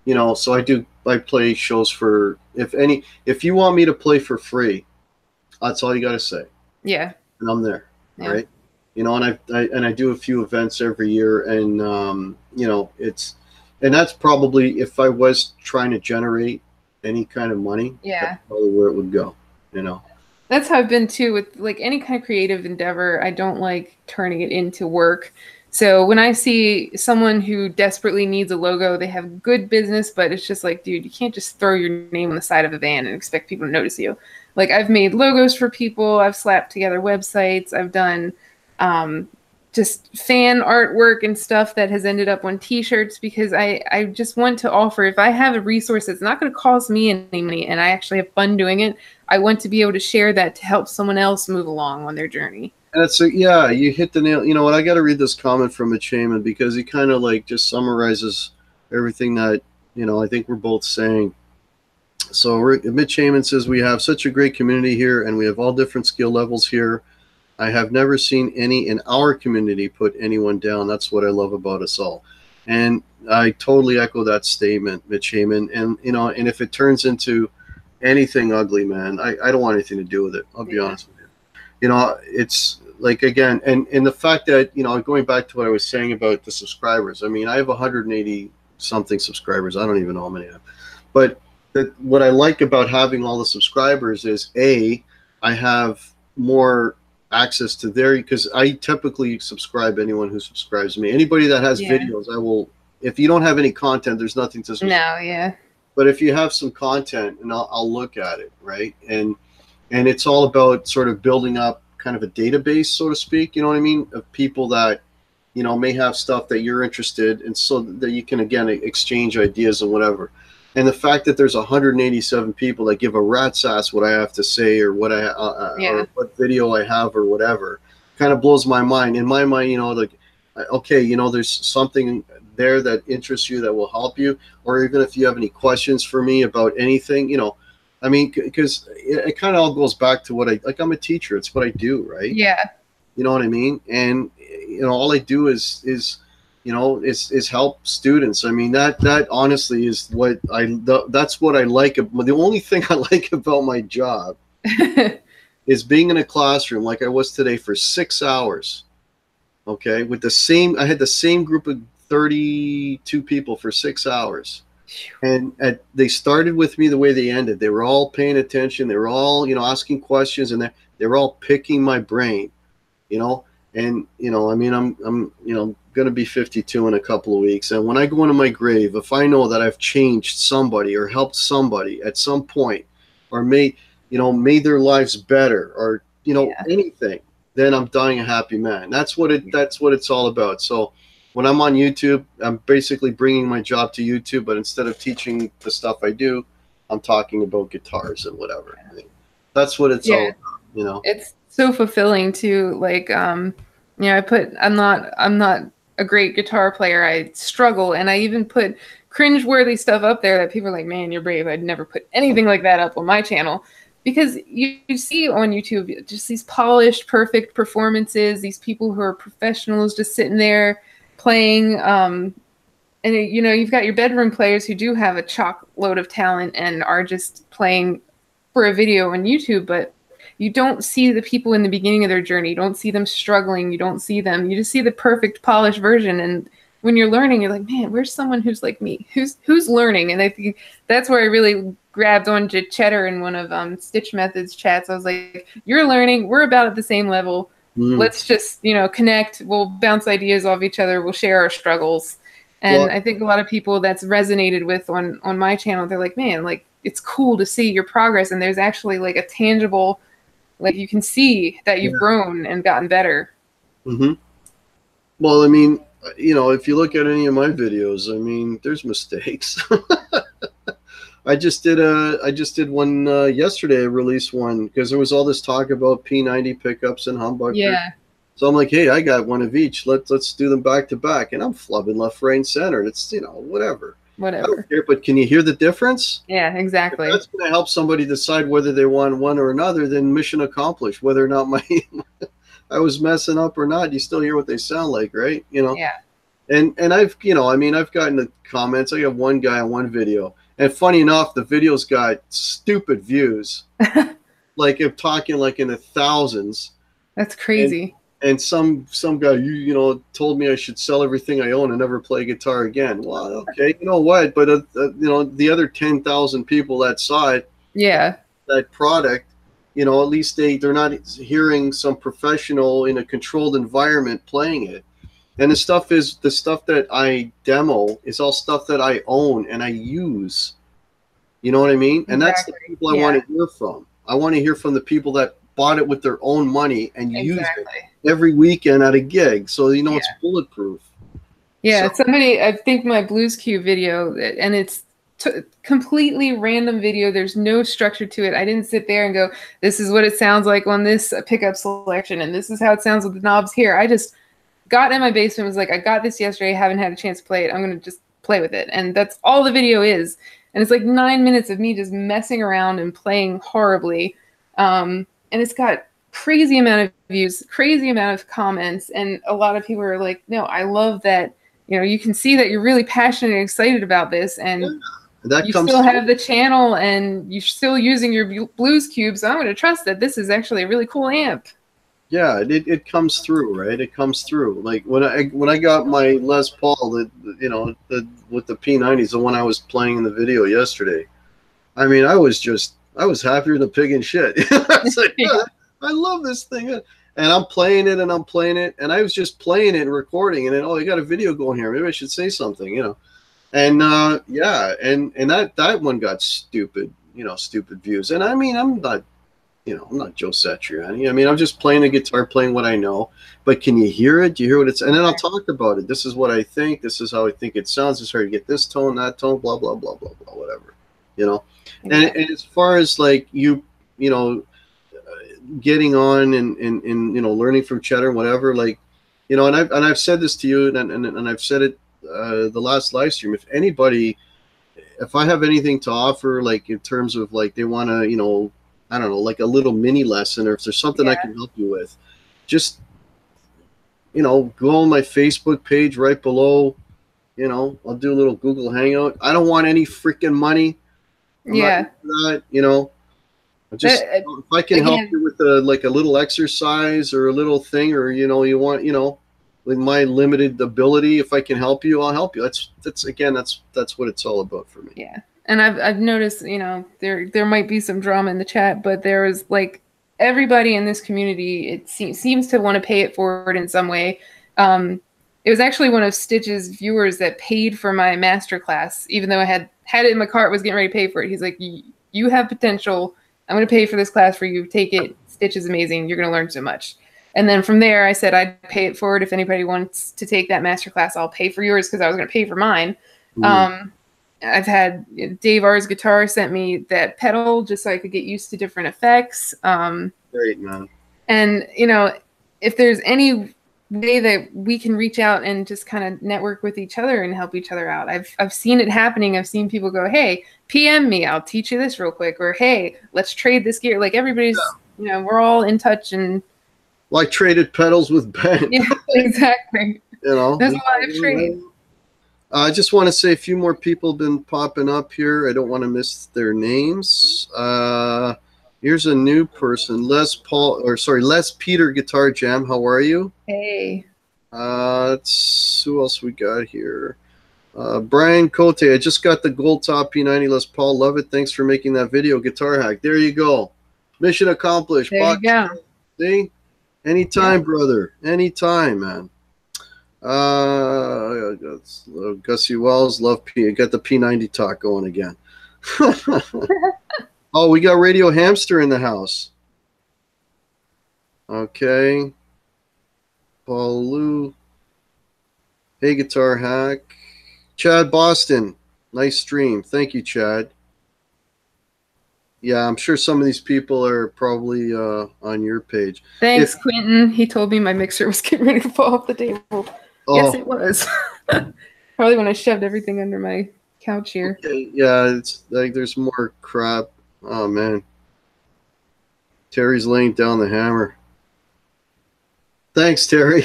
you know, so I play shows for, if you want me to play for free, that's all you got to say. Yeah. And I'm there, right? You know, and I do a few events every year, and you know, and that's probably, if I was trying to generate any kind of money, that's probably where it would go. You know, that's how I've been too with like any kind of creative endeavor. I don't like turning it into work. So when I see someone who desperately needs a logo, they have good business, but it's just like, dude, you can't just throw your name on the side of a van and expect people to notice you. Like, I've made logos for people, I've slapped together websites, I've done just fan artwork and stuff that has ended up on t-shirts, because I just want to offer, if I have a resource that's not going to cost me any money and I actually have fun doing it, I want to be able to share that to help someone else move along on their journey. And it's yeah, you hit the nail. You know what? I got to read this comment from Mitch Heyman, because he kind of like just summarizes everything that, you know, I think we're both saying. So Mitch Heyman says, we have such a great community here, and we have all different skill levels here. I have never seen any in our community put anyone down. That's what I love about us all. And I totally echo that statement, Mitch Heyman. And, you know, and if it turns into anything ugly, man, I don't want anything to do with it. I'll be honest with you. You know, it's like, again, and the fact that, you know, going back to what I was saying about the subscribers, I mean, I have 180 something subscribers. I don't even know how many I have. But what I like about having all the subscribers is, I have more access to because I typically subscribe anyone who subscribes to me. Anybody that has videos, I will. If you don't have any content, there's nothing to subscribe. No, But if you have some content, and I'll look at it, right? And it's all about sort of building up kind of a database, so to speak. You know what I mean? Of people that, you know, may have stuff that you're interested in, so that you can, again, exchange ideas and whatever. And the fact that there's 187 people that give a rat's ass what I have to say, or what or what video I have, or whatever, kind of blows my mind. In my mind, you know, like, okay, you know, there's something there that interests you that will help you, or even if you have any questions for me about anything, you know, I mean, because it kind of all goes back to what I'm a teacher. It's what I do, right? Yeah. You know what I mean? And, you know, all I do is, you you know, is help students. I mean, that honestly is what that's what I like. The only thing I like about my job is being in a classroom like I was today for 6 hours. Okay, with I had the same group of 32 people for 6 hours. And they started with me the way they ended. They were all paying attention. They were all, you know, asking questions, and they were all picking my brain, you know. And, you know, I mean, I'm you know, going to be 52 in a couple of weeks. And when I go into my grave, if I know that I've changed somebody or helped somebody at some point, or made their lives better, or, you know, anything, then I'm dying a happy man. That's what it's all about. So when I'm on YouTube, I'm basically bringing my job to YouTube, but instead of teaching the stuff I do, I'm talking about guitars and whatever. I mean, that's what it's all about, you know. It's so fulfilling too. Like, you know, I'm not a great guitar player. I struggle, and I even put cringeworthy stuff up there that people are like, man, you're brave. I'd never put anything like that up on my channel. Because you see on YouTube just these polished, perfect performances, these people who are professionals just sitting there playing. And, you know, you've got your bedroom players who do have a chock load of talent and are just playing for a video on YouTube, but you don't see the people in the beginning of their journey. You don't see them struggling. You don't see them. You just see the perfect, polished version. And when you're learning, you're like, man, where's someone who's like me? Who's learning? And I think that's where I really grabbed on to Cheddar in one of Stitch Method's chats. I was like, you're learning. We're about at the same level. Let's just, you know, connect. We'll bounce ideas off each other. We'll share our struggles. And I think a lot of people that's resonated with on my channel, they're like, man, like, it's cool to see your progress. And there's actually like a tangible, like, you can see that you've grown and gotten better. Well, I mean, you know, if you look at any of my videos, I mean, there's mistakes. I just did one yesterday. I released one because there was all this talk about P90 pickups and humbucker. Yeah. So I'm like, hey, I got one of each. Let's do them back to back, and I'm flubbing left, right, and center. It's, you know, whatever. I don't care, but can you hear the difference? Yeah, exactly. If that's going to help somebody decide whether they want one or another, then mission accomplished. Whether or not I was messing up or not, you still hear what they sound like, right? You know. Yeah. And I've, you know, I mean, I've gotten the comments. I got one guy on one video, and funny enough, the video's got stupid views, like I'm talking like in the thousands. That's crazy. And some guy, you know, told me I should sell everything I own and never play guitar again. Well, okay, you know what? But you know, the other 10,000 people that saw it, that product, you know, at least they're not hearing some professional in a controlled environment playing it. And the stuff that I demo is all stuff that I own and I use. You know what I mean? And that's the people I want to hear from. I want to hear from the people that bought it with their own money and used it every weekend at a gig. So, you know, it's bulletproof. Yeah, so, somebody, I think my Blues Cue video, and it's completely random video. There's no structure to it. I didn't sit there and go, this is what it sounds like on this pickup selection, and this is how it sounds with the knobs here. I just got in my basement, was like, I got this yesterday, haven't had a chance to play it. I'm going to just play with it. And that's all the video is. And it's like 9 minutes of me just messing around and playing horribly. And it's got crazy amount of views, crazy amount of comments. And a lot of people are like, no, I love that. You know, you can see that you're really passionate and excited about this. And you still have the channel and you're still using your Blues Cubes. So I'm going to trust that this is actually a really cool amp. Yeah, it comes through, right? It comes through. Like when I got my Les Paul, with the P90s, the one I was playing in the video yesterday. I mean, I was happier than pig in shit. I was like, oh, I love this thing, and I'm playing it, and I was just playing it and recording, and then, oh, I got a video going here. Maybe I should say something, you know. And yeah, and that one got stupid views. And I mean, I'm not Joe Satriani. I mean, I'm just playing the guitar, playing what I know. But can you hear it? Do you hear what it's? And then I'll talk about it. This is what I think. This is how I think it sounds. This is how you get this tone, that tone, blah blah blah blah blah, whatever. You know. And as far as like you know, getting on and you know, learning from Cheddar and whatever, like, you know, and I've said this to you, and I've said it the last live stream. If I have anything to offer, like in terms of like they want to, you know, I don't know, like a little mini lesson, or if there's something I can help you with, just you know, go on my Facebook page right below. You know, I'll do a little Google Hangout. I don't want any freaking money. I'm not into that, you know. Just if I can help you with like a little exercise or a little thing, or you know, you want, you know, with my limited ability, if I can help you, I'll help you. That's again, that's what it's all about for me. Yeah, and I've noticed, you know, there might be some drama in the chat, but there is like everybody in this community, it seems to want to pay it forward in some way. It was actually one of Stitch's viewers that paid for my masterclass, even though I had it in my cart, was getting ready to pay for it. He's like, you have potential. I'm going to pay for this class for you. Take it. Stitch is amazing. You're going to learn so much. And then from there, I said I'd pay it forward. If anybody wants to take that masterclass, I'll pay for yours, because I was going to pay for mine. I've had Dave R's Guitar sent me that pedal just so I could get used to different effects. Great, man. And, you know, if there's any way that we can reach out and just kind of network with each other and help each other out. I've seen it happening. I've seen people go, hey, PM me, I'll teach you this real quick. Or, hey, let's trade this gear. Like everybody's, you know, we're all in touch. And like traded pedals with Ben. Yeah, exactly. You know, there's a lot of trade. I just want to say a few more people have been popping up here. I don't want to miss their names. Here's a new person, Les Peter Guitar Jam. How are you? Hey. Let's who else we got here? Brian Cote. I just got the gold top P90 Les Paul. Love it. Thanks for making that video. Guitar hack. There you go. Mission accomplished. There you go. See? Anytime, brother. Anytime, man. Gussie Wells. Love P. Got the P90 talk going again. Oh, we got Radio Hamster in the house. Okay. Paul Lou. Hey, Guitar Hack. Chad Boston. Nice stream. Thank you, Chad. Yeah, I'm sure some of these people are probably on your page. Thanks, Quentin. He told me my mixer was getting ready to fall off the table. Oh. Yes, it was. Probably when I shoved everything under my couch here. Okay. Yeah, it's like there's more crap. Oh, man. Terry's laying down the hammer. Thanks, Terry.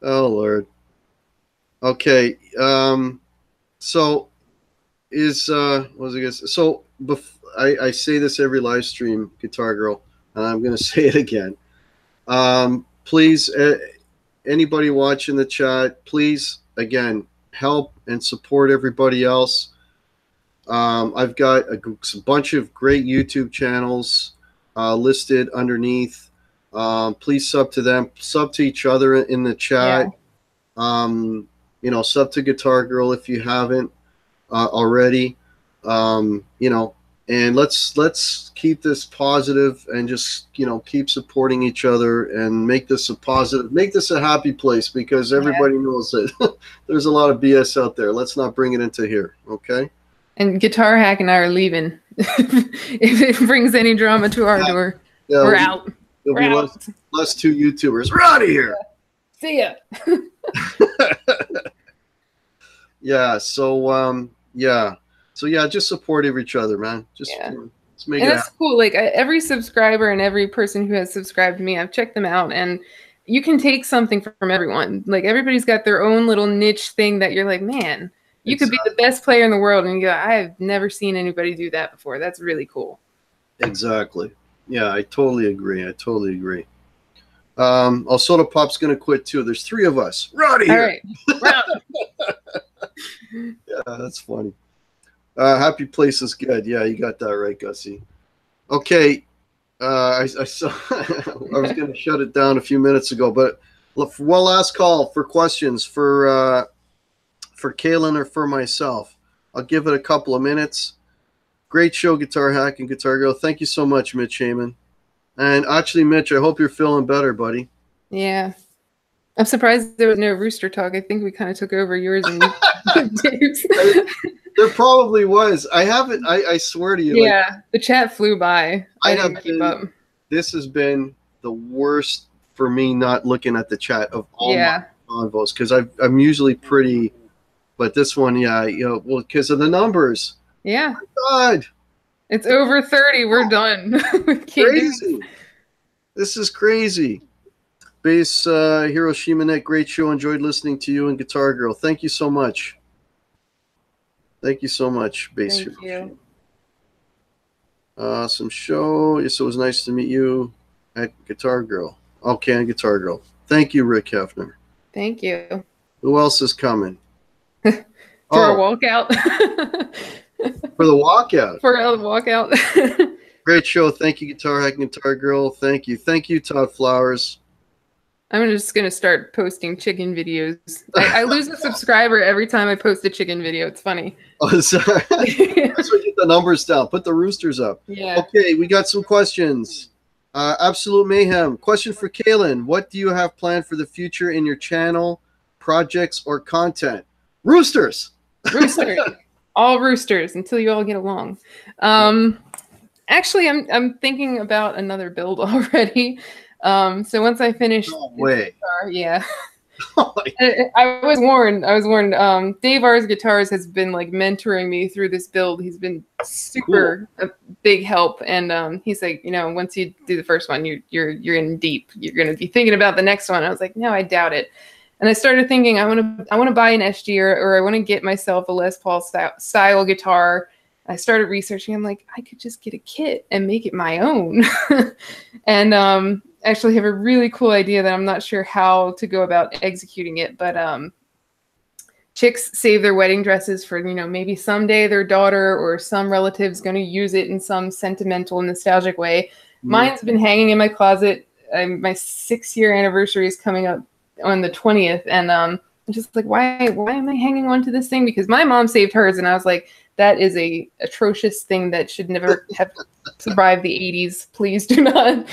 Oh, Lord. Okay. So is what was I gonna say? So I say this every live stream, Guitar Girl, and I'm going to say it again. Please, anybody watching the chat, please, again, help and support everybody else. I've got a bunch of great YouTube channels listed underneath. Please sub to them, sub to each other in the chat. Yeah. You know, sub to Guitar Girl if you haven't already. You know, and let's keep this positive and just, you know, keep supporting each other and make this a positive, make this a happy place, because everybody knows that there's a lot of BS out there. Let's not bring it into here, okay? And Guitar Hack and I are leaving. If it brings any drama to our door, we're out. We're out. Less two YouTubers. We're out of here. See ya. Yeah. So just support each other, man. Just let's make it happen. That's cool. Like every subscriber and every person who has subscribed to me, I've checked them out, and you can take something from everyone. Like everybody's got their own little niche thing that you're like, man, you could be the best player in the world, and you go, I've never seen anybody do that before. That's really cool. Exactly. Yeah, I totally agree. Soda Pop's going to quit too. There's 3 of us. We're out of here. All right. Yeah, that's funny. Happy Place is good. Yeah, you got that right, Gussie. Okay. I saw I was going to shut it down a few minutes ago, but one last call for questions for Kailyn or for myself. I'll give it a couple of minutes. Great show, Guitar Hack and Guitar Girl. Thank you so much, Mitch Heyman. And actually, Mitch, I hope you're feeling better, buddy. Yeah. I'm surprised there was no Rooster Talk. I think we kind of took over yours and Dave's. There probably was. I swear to you. Yeah, like, the chat flew by. This has been the worst for me not looking at the chat of all my convos, because I'm usually pretty, but this one, well, because of the numbers. Yeah. Oh my God. It's over 30. We're done. Crazy. This is crazy. Bass Hiroshima Net, great show. Enjoyed listening to you and Guitar Girl. Thank you so much. Thank you so much, Bass Thank Hiroshima. you. Awesome show. Yes, it was nice to meet you at Guitar Girl. Okay, and Guitar Girl. Thank you, Rick Hefner. Thank you. Who else is coming? For our walkout. For the walkout. For a walkout. Great show. Thank you, Guitar Hack and Guitar Girl. Thank you. Thank you, Todd Flowers. I'm just going to start posting chicken videos. I lose a subscriber every time I post a chicken video. It's funny. Oh, sorry. That's what get the numbers down. Put the roosters up. Yeah. Okay, we got some questions. Absolute Mayhem. Question for Kailyn. What do you have planned for the future in your channel, projects, or content? Roosters. Roosters. All roosters until you all get along. Actually, I'm thinking about another build already. So once I finish, no way. Guitar, yeah. I was warned. Dave R's Guitars has been like mentoring me through this build. He's been super a big help, and he's like, you know, once you do the first one, you're in deep. You're gonna be thinking about the next one. I was like, no, I doubt it. And I started thinking, I want to buy an SG or I want to get myself a Les Paul style guitar. I started researching. I'm like, I could just get a kit and make it my own. And actually have a really cool idea that I'm not sure how to go about executing it. But chicks save their wedding dresses for, you know, maybe someday their daughter or some relative's going to use it in some sentimental, nostalgic way. Mine's been hanging in my closet. My 6-year anniversary is coming up on the 20th. And I'm just like, why am I hanging on to this thing? Because my mom saved hers. And I was like, that is a atrocious thing that should never have survived the 80s. Please do not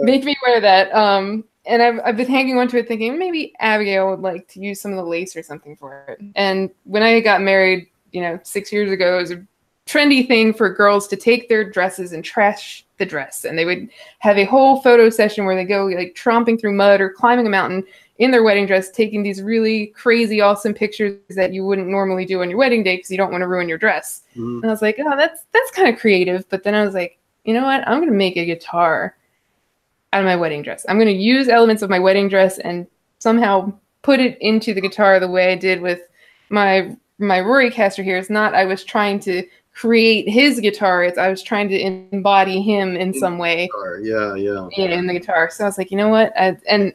make me wear that. And I've been hanging on to it thinking maybe Abigail would like to use some of the lace or something for it. And when I got married, you know, 6 years ago, it was a trendy thing for girls to take their dresses and trash the dress. And they would have a whole photo session where they go like tromping through mud or climbing a mountain in their wedding dress, taking these really crazy, awesome pictures that you wouldn't normally do on your wedding day because you don't want to ruin your dress. And I was like, oh, that's kind of creative. But then I was like, you know what? I'm going to make a guitar out of my wedding dress. I'm going to use elements of my wedding dress and somehow put it into the guitar the way I did with my Rory Caster here. It's not I was trying to create his guitar. It's I was trying to embody him in some way. Yeah, in the guitar. So I was like, you know what? And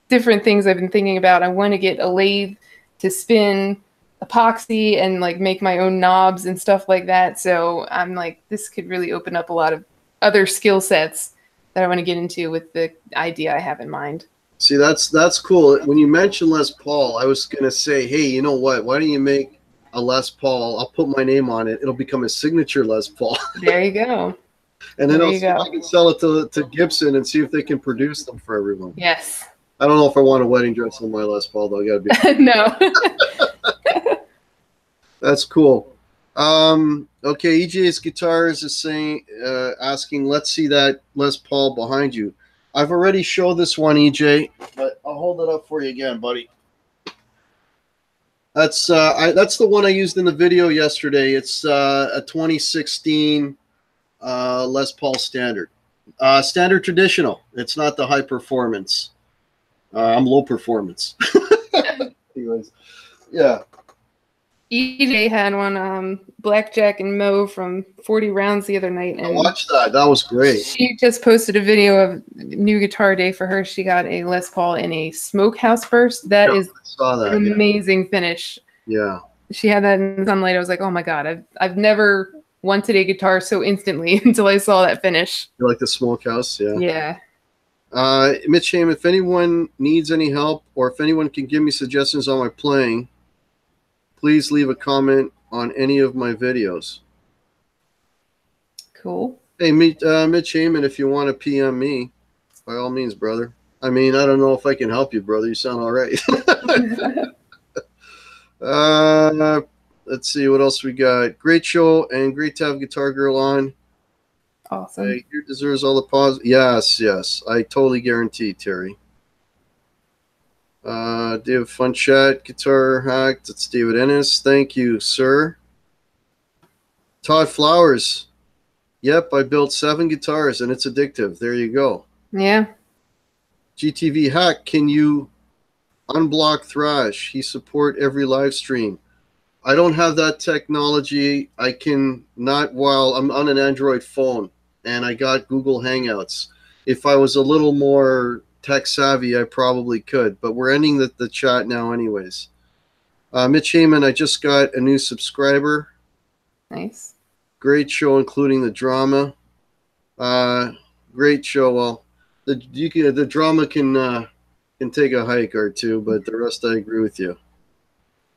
different things I've been thinking about. I want to get a lathe to spin epoxy and like make my own knobs and stuff like that. So I'm like, this could really open up a lot of other skill sets that I want to get into with the idea I have in mind. See, that's cool. When you mentioned Les Paul, I was gonna say, hey, you know what? Why don't you make a Les Paul? I'll put my name on it. It'll become a signature Les Paul. There you go. And then I'll see if I can sell it to Gibson and see if they can produce them for everyone. Yes. I don't know if I want a wedding dress on my Les Paul, though. I gotta be no. That's cool. Okay, EJ's Guitars is saying, asking, let's see that Les Paul behind you. I've already showed this one, EJ, but I'll hold it up for you again, buddy. That's the one I used in the video yesterday. It's a 2016 Les Paul Standard. Standard Traditional. It's not the high performance. I'm low performance. Anyways, yeah. EJ had one, Blackjack and Mo from 40 Rounds the other night. And I watched that. That was great. She just posted a video of New Guitar Day for her. She got a Les Paul in a Smokehouse Burst. That is an amazing finish. Yeah. She had that in the sunlight. I was like, oh my God, I've never wanted a guitar so instantly until I saw that finish. You like the Smokehouse? Yeah. Yeah. Mitch Haim, if anyone needs any help or if anyone can give me suggestions on my playing, please leave a comment on any of my videos. Cool. Hey, Mitch Heyman, if you want to PM me, by all means, brother. I mean, I don't know if I can help you, brother. You sound all right. Let's see what else we got. Great show and great to have Guitar Girl on. Awesome. Hey, you deserves all the pause. Yes. I totally guarantee, Terry. David Fun Chat, Guitar Hack. That's David Ennis. Thank you, sir. Todd Flowers. Yep, I built 7 guitars and it's addictive. There you go. Yeah. GTV Hack, can you unblock Thrash? He support every live stream. I don't have that technology. I can not while I'm on an Android phone and I got Google Hangouts. If I was a little more tech savvy, I probably could, but we're ending the chat now anyways. Mitch Heyman, I just got a new subscriber. Nice. Great show, including the drama. Great show. Well, the drama can take a hike or two, but the rest I agree with you.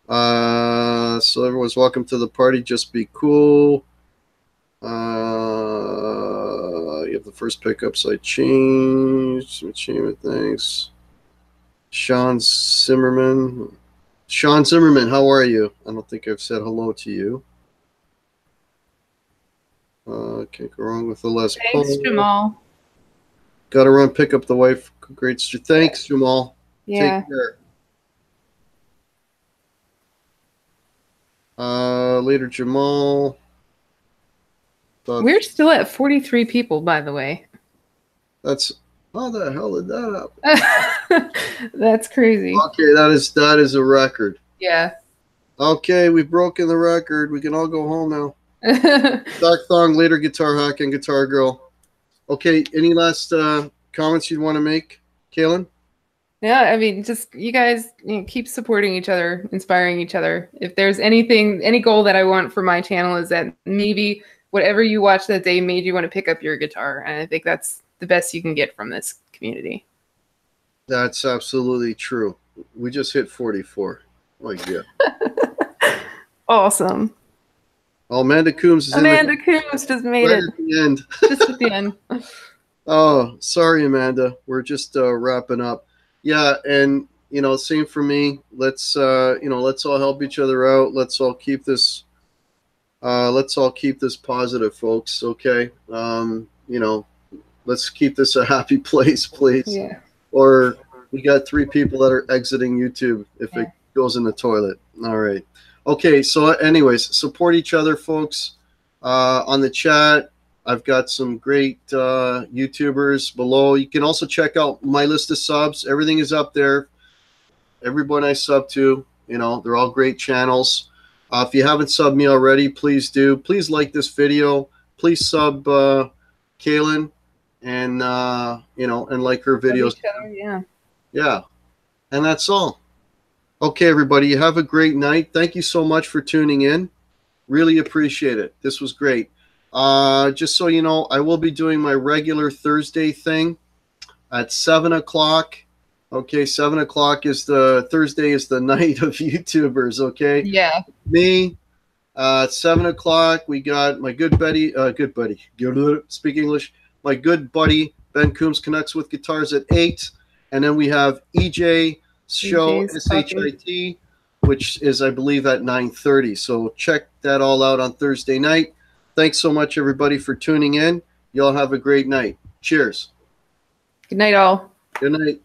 So everyone's welcome to the party. Just be cool. You have the first pickups I changed. Thanks. Sean Zimmerman, how are you? I don't think I've said hello to you. Can't go wrong with the Les Paul. Thanks, Jamal. Got to run, pick up the wife. Great. Thanks, Jamal. Yeah. Take care. Later, Jamal. We're still at 43 people, by the way. That's how the hell did that happen? That's crazy. Okay, that is a record. Yeah. Okay, we've broken the record. We can all go home now. Doc Thong, later, Guitar Hack and Guitar Girl. Okay, any last comments you'd want to make, Kailyn? Yeah, I mean, just you guys keep supporting each other, inspiring each other. If there's anything, any goal that I want for my channel is that maybe whatever you watched that day made you want to pick up your guitar. And I think that's the best you can get from this community. That's absolutely true. We just hit 44. Oh, yeah. Awesome. Oh, Amanda Coombs is Amanda Coombs just made it. At the end. Just at the end. Oh, sorry, Amanda. We're just wrapping up. Yeah, and same for me. Let's let's all help each other out. Let's all keep this positive, folks. Okay. Let's keep this a happy place, please. Yeah. Or we got 3 people that are exiting YouTube if it goes in the toilet. All right. Okay, so anyways, support each other, folks. On the chat, I've got some great YouTubers below. You can also check out my list of subs. Everything is up there. Everyone I sub to, they're all great channels. If you haven't subbed me already, please do. Please like this video. Please sub Kailyn and and like her videos. Yeah. Yeah. And that's all. Okay, everybody, you have a great night. Thank you so much for tuning in. Really appreciate it. This was great. Just so you know, I will be doing my regular Thursday thing at 7 o'clock. Okay, 7 o'clock is Thursday is the night of YouTubers, okay? Yeah. Me, at 7 o'clock, we got my good buddy, speak English. My good buddy, Ben Coombs, connects with guitars at 8. And then we have EJ show, SHIT, which is, I believe, at 9:30. So check that all out on Thursday night. Thanks so much, everybody, for tuning in. Y'all have a great night. Cheers. Good night, all. Good night.